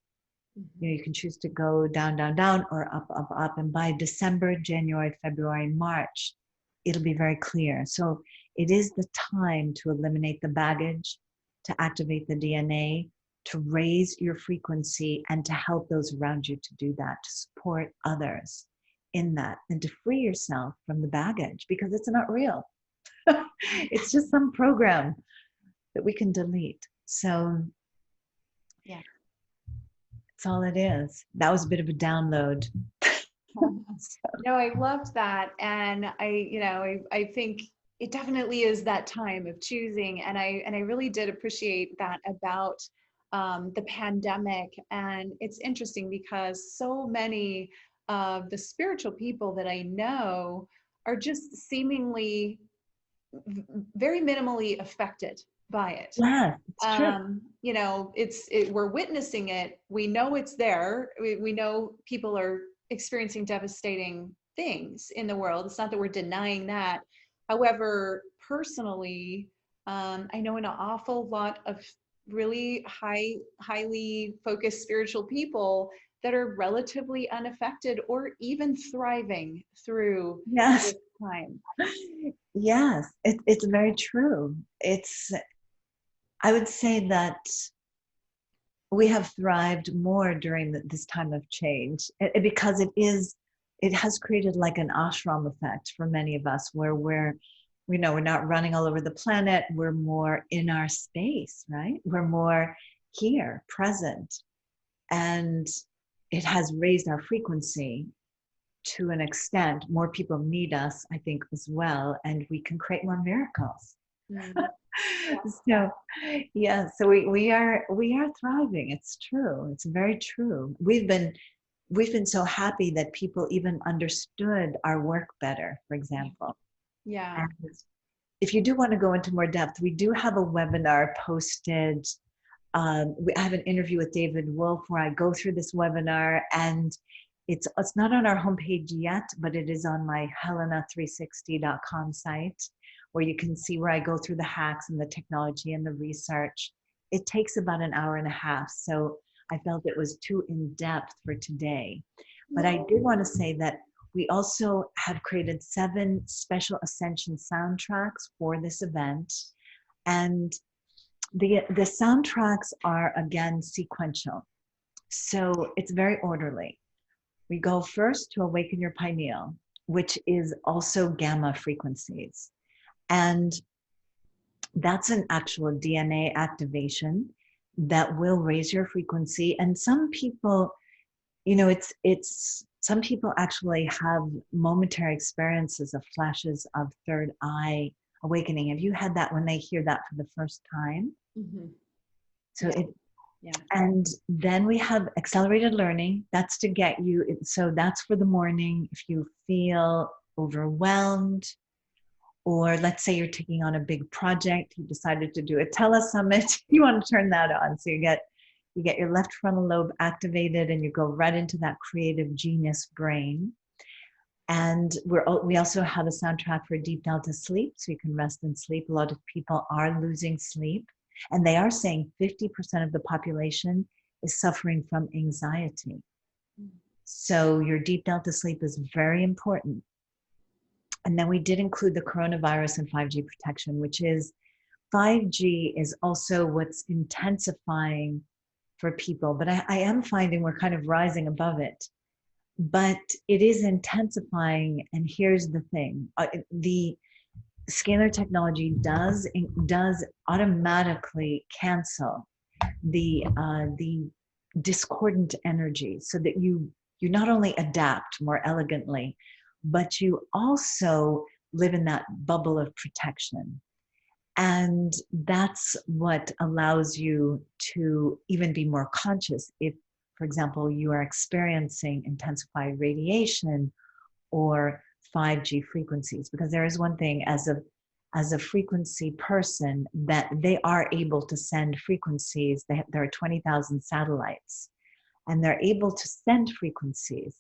You know, you can choose to go down, down, down, or up, up, up. And by December, January, February, March, it'll be very clear. So it is the time to eliminate the baggage, to activate the DNA, to raise your frequency, and to help those around you to do that, to support others in that, and to free yourself from the baggage, because it's not real. It's just some program that we can delete. So Yeah. that's all it is. That was a bit of a download. No, I loved that. And I think it definitely is that time of choosing. And I really did appreciate that about the pandemic. And it's interesting because so many of the spiritual people that I know are just seemingly very minimally affected by it. Yeah, it's true. We're witnessing it. We know it's there. We know people are experiencing devastating things in the world. It's not that we're denying that. However, personally, I know an awful lot of really highly focused spiritual people that are relatively unaffected or even thriving through Yes. this time. Yes, it's very true. I would say that we have thrived more during this time of change because it has created like an ashram effect for many of us where we're not running all over the planet. We're more in our space, right? We're more here, present. And it has raised our frequency to an extent. More people need us, I think, as well, and we can create more miracles. So yeah, so we are thriving. It's true. It's very true. We've been so happy that people even understood our work better, for example. Yeah. And if you do want to go into more depth, we do have a webinar posted. I have an interview with David Wolf where I go through this webinar, and it's not on our homepage yet, but it is on my helena360.com site, where you can see where I go through the hacks and the technology and the research. It takes about an hour and a half, so I felt it was too in-depth for today. But I did want to say that we also have created 7 special Ascension soundtracks for this event. And the soundtracks are, again, sequential. So it's very orderly. We go first to awaken your pineal, which is also gamma frequencies. And that's an actual DNA activation that will raise your frequency. And some people, some people actually have momentary experiences of flashes of third eye awakening. Have you had that when they hear that for the first time? Mm-hmm. So yeah. And then we have accelerated learning. That's to get you, so that's for the morning. If you feel overwhelmed, or let's say you're taking on a big project, you decided to do a telesummit, you want to turn that on. So you get your left frontal lobe activated and you go right into that creative genius brain. And we also have a soundtrack for deep delta sleep, so you can rest and sleep. A lot of people are losing sleep, and they are saying 50% of the population is suffering from anxiety. So your deep delta sleep is very important. And then we did include the coronavirus and 5G protection, which is 5G is also what's intensifying for people. But I am finding we're kind of rising above it. But it is intensifying. And here's the thing. The scalar technology does automatically cancel the discordant energy so that you not only adapt more elegantly, but you also live in that bubble of protection. And that's what allows you to even be more conscious if, for example, you are experiencing intensified radiation or 5G frequencies. Because there is one thing, as a frequency person, that they are able to send frequencies. There are 20,000 satellites, and they're able to send frequencies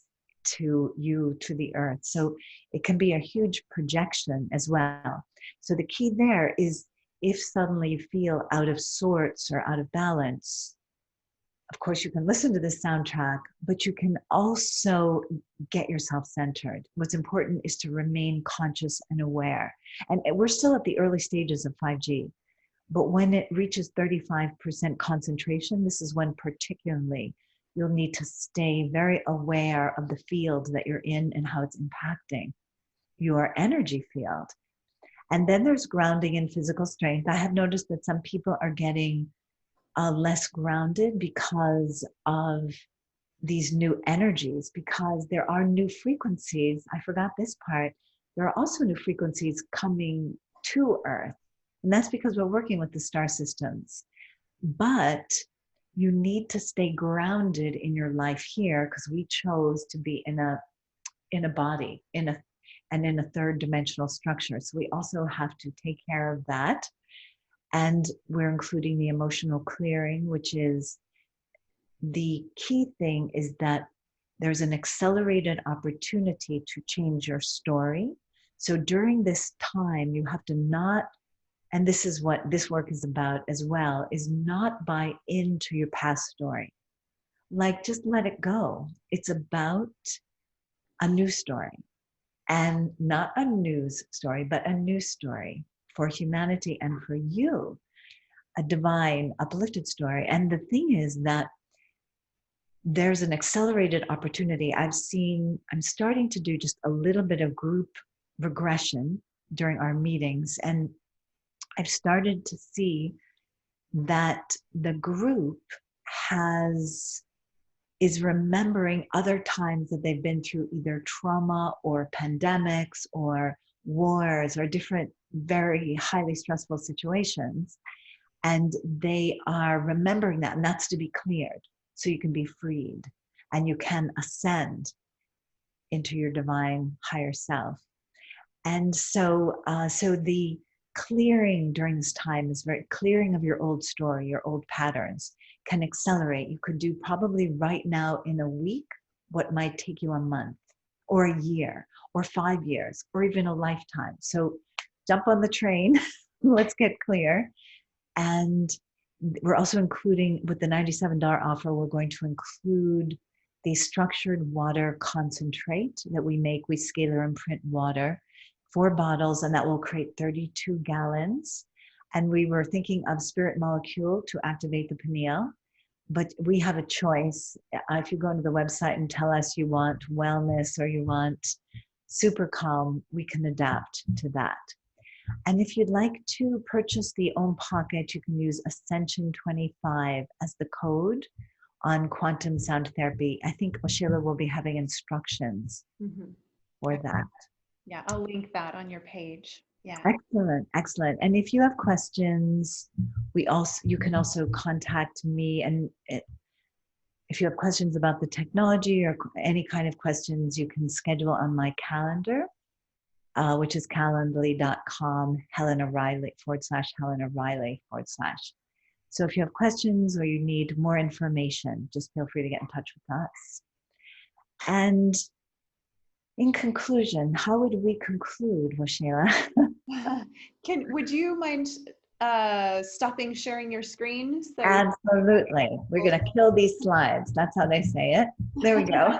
to you, to the earth. So it can be a huge projection as well. So the key there is, if suddenly you feel out of sorts or out of balance, of course you can listen to this soundtrack, but you can also get yourself centered. What's important is to remain conscious and aware. And we're still at the early stages of 5G, but when it reaches 35% concentration, this is when particularly you'll need to stay very aware of the field that you're in and how it's impacting your energy field. And then there's grounding and physical strength. I have noticed that some people are getting less grounded because of these new energies, because there are new frequencies. I forgot this part. There are also new frequencies coming to Earth. And that's because we're working with the star systems. But you need to stay grounded in your life here, because we chose to be in a body, in a third dimensional structure. So we also have to take care of that. And we're including the emotional clearing, which is the key thing, is that there's an accelerated opportunity to change your story. So during this time, you have to not, and this is what this work is about as well, is not buy into your past story. Like, just let it go. It's about a new story, and not a news story, but a new story for humanity and for you, a divine, uplifted story. And the thing is that there's an accelerated opportunity. I'm starting to do just a little bit of group regression during our meetings, and I've started to see that the group is remembering other times that they've been through either trauma or pandemics or wars or different very highly stressful situations. And they are remembering that, and that's to be cleared so you can be freed and you can ascend into your divine higher self. And so the clearing during this time is clearing of your old story, your old patterns can accelerate. You could do probably right now in a week what might take you a month or a year or 5 years or even a lifetime. So jump on the train, let's get clear. And we're also including, with the $97 offer, we're going to include the structured water concentrate that we make. We scalar imprint water, 4 bottles, and that will create 32 gallons. And we were thinking of spirit molecule to activate the pineal, but we have a choice. If you go into the website and tell us you want wellness or you want super calm, we can adapt to that. And if you'd like to purchase the Own Pocket, you can use Ascension25 as the code on quantum sound therapy. I think Sheila will be having instructions for that. Yeah, I'll link that on your page. Yeah. Excellent, excellent. And if you have questions, you can also contact me. And if you have questions about the technology or any kind of questions, you can schedule on my calendar. which is calendly.com, Helena Reilly /Helena Reilly /. So if you have questions or you need more information, just feel free to get in touch with us. And in conclusion, how would we conclude, Washela? Would you mind stopping sharing your screen? So Absolutely. We're going to kill these slides. That's how they say it. There we go.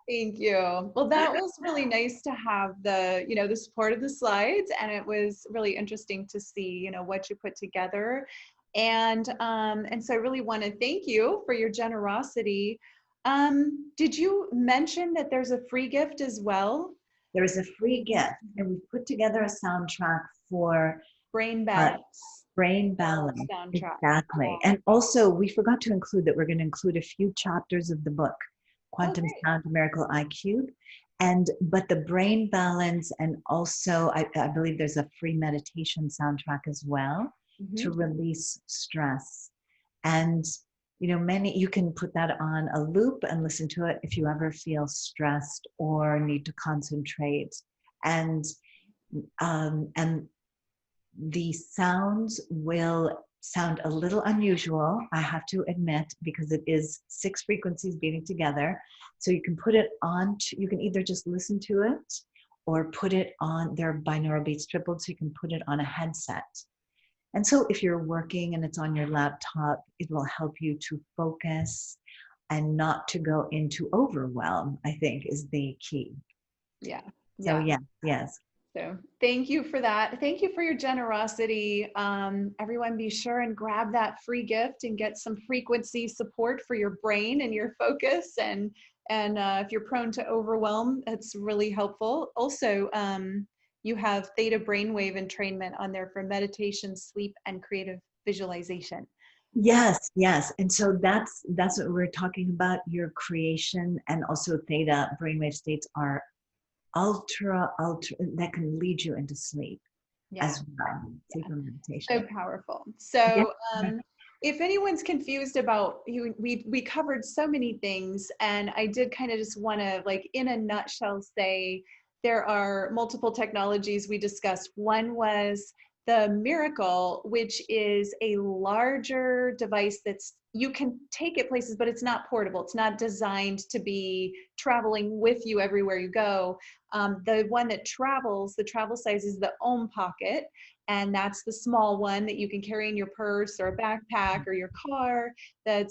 Thank you. Well, that was really nice to have the, the support of the slides, and it was really interesting to see, what you put together. And so I really want to thank you for your generosity. Did you mention that there's a free gift as well? There is a free gift, and we put together a soundtrack for Brain Balance. Brain Balance. Soundtrack. Exactly. And also, we forgot to include that we're going to include a few chapters of the book, Quantum Sound Miracle IQ. But the Brain Balance, and also I believe there's a free meditation soundtrack as well to release stress. And you can put that on a loop and listen to it if you ever feel stressed or need to concentrate. And the sounds will sound a little unusual, I have to admit, because it is 6 frequencies beating together. So you can put it on, you can either just listen to it or put it on, they're binaural beats tripled, so you can put it on a headset. And so if you're working and it's on your laptop, it will help you to focus and not to go into overwhelm, I think is the key. Yeah. So yes. So thank you for that. Thank you for your generosity. Everyone be sure and grab that free gift and get some frequency support for your brain and your focus. And if you're prone to overwhelm, it's really helpful. Also, you have theta brainwave entrainment on there for meditation, sleep, and creative visualization. Yes. And so that's what we're talking about. Your creation and also theta brainwave states are ultra that can lead you into sleep as well. Sleep and meditation. So powerful. So if anyone's confused about, we covered so many things, and I did kind of just want to, like, in a nutshell, say there are multiple technologies we discussed. One was the Miracle, which is a larger device that's, you can take it places, but it's not portable. It's not designed to be traveling with you everywhere you go. The one that travels, the travel size is the Om Pocket, and that's the small one that you can carry in your purse or a backpack or your car. That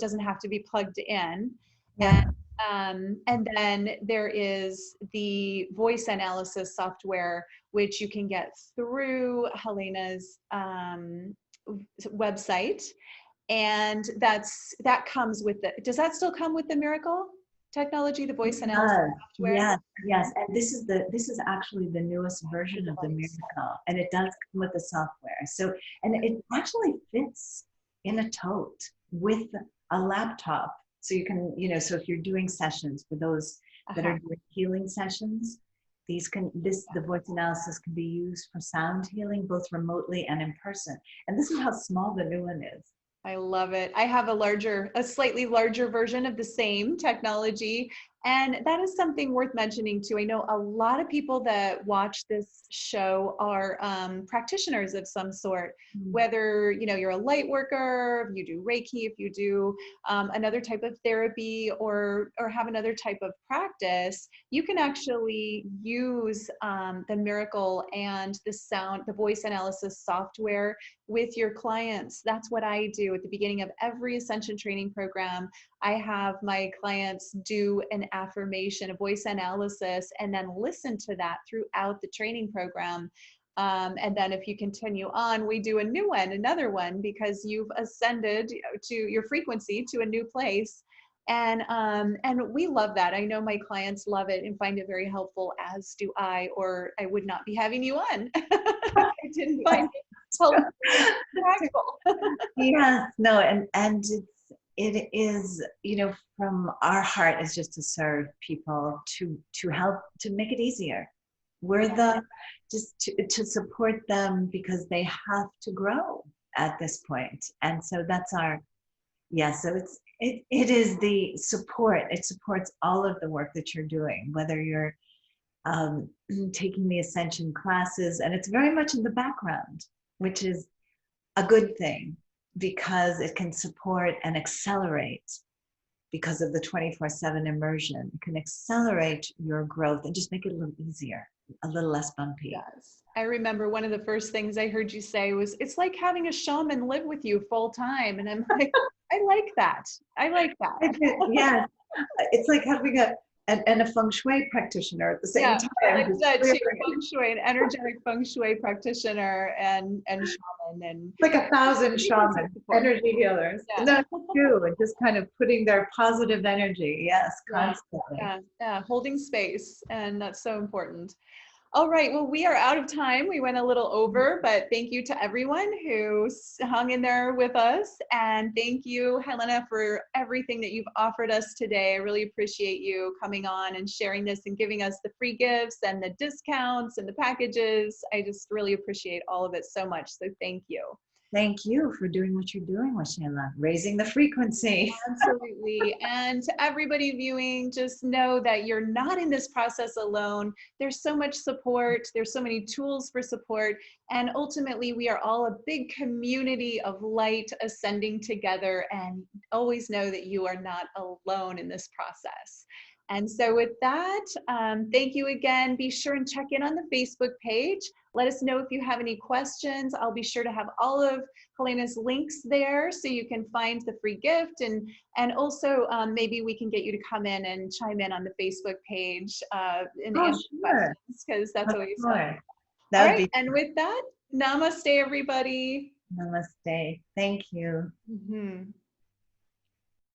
doesn't have to be plugged in. And then there is the voice analysis software, which you can get through Helena's website. And that comes with does that still come with the Miracle technology, the voice analysis software? Yes. And this is actually the newest version of the Miracle, and it does come with the software. So, and it actually fits in a tote with a laptop. So you can, so if you're doing sessions for those that are doing healing sessions, the voice analysis can be used for sound healing, both remotely and in person. And this is how small the new one is. I love it. I have a slightly larger version of the same technology. And that is something worth mentioning too. I know a lot of people that watch this show are practitioners of some sort, whether, you're a light worker, if you do Reiki, if you do another type of therapy or have another type of practice, you can actually use the Miracle and the voice analysis software with your clients. That's what I do at the beginning of every Ascension training program. I have my clients do an affirmation, a voice analysis, and then listen to that throughout the training program. And then if you continue on, we do another one, because you've ascended to your frequency to a new place. And we love that. I know my clients love it and find it very helpful, as do I, or I would not be having you on. I didn't find it helpful. Yes, no, and it is, from our heart is just to serve people, to help, to make it easier. We're just to support them, because they have to grow at this point. And so that's so it is the support. It supports all of the work that you're doing, whether you're taking the Ascension classes, and it's very much in the background, which is a good thing because it can support and accelerate because of the 24/7 immersion. It can accelerate your growth and just make it a little easier, a little less bumpy. Yes. I remember one of the first things I heard you say was, it's like having a shaman live with you full time. And I'm like, I like that. I like that. Yes. It's like having and a feng shui practitioner at the same Yeah, I time. like that too. Feng shui, an energetic feng shui practitioner and shaman and Like 1,000 shamans, energy healers. Yeah. That's true. And just kind of putting their positive energy, yes, constantly. Yeah, holding space, and that's so important. All right, well, we are out of time. We went a little over, but thank you to everyone who hung in there with us. And thank you, Helena, for everything that you've offered us today. I really appreciate you coming on and sharing this and giving us the free gifts and the discounts and the packages. I just really appreciate all of it so much. So thank you. Thank you for doing what you're doing, Sheila, raising the frequency. Absolutely. And to everybody viewing, just know that you're not in this process alone. There's so much support. There's so many tools for support. And ultimately, we are all a big community of light ascending together. And always know that you are not alone in this process. And so with that, thank you again. Be sure and check in on the Facebook page. Let us know if you have any questions. I'll be sure to have all of Helena's links there so you can find the free gift, and also maybe we can get you to come in and chime in on the Facebook page and answer questions, because that's always fun. All right, and with that, namaste, everybody. Namaste. Thank you. Mm-hmm.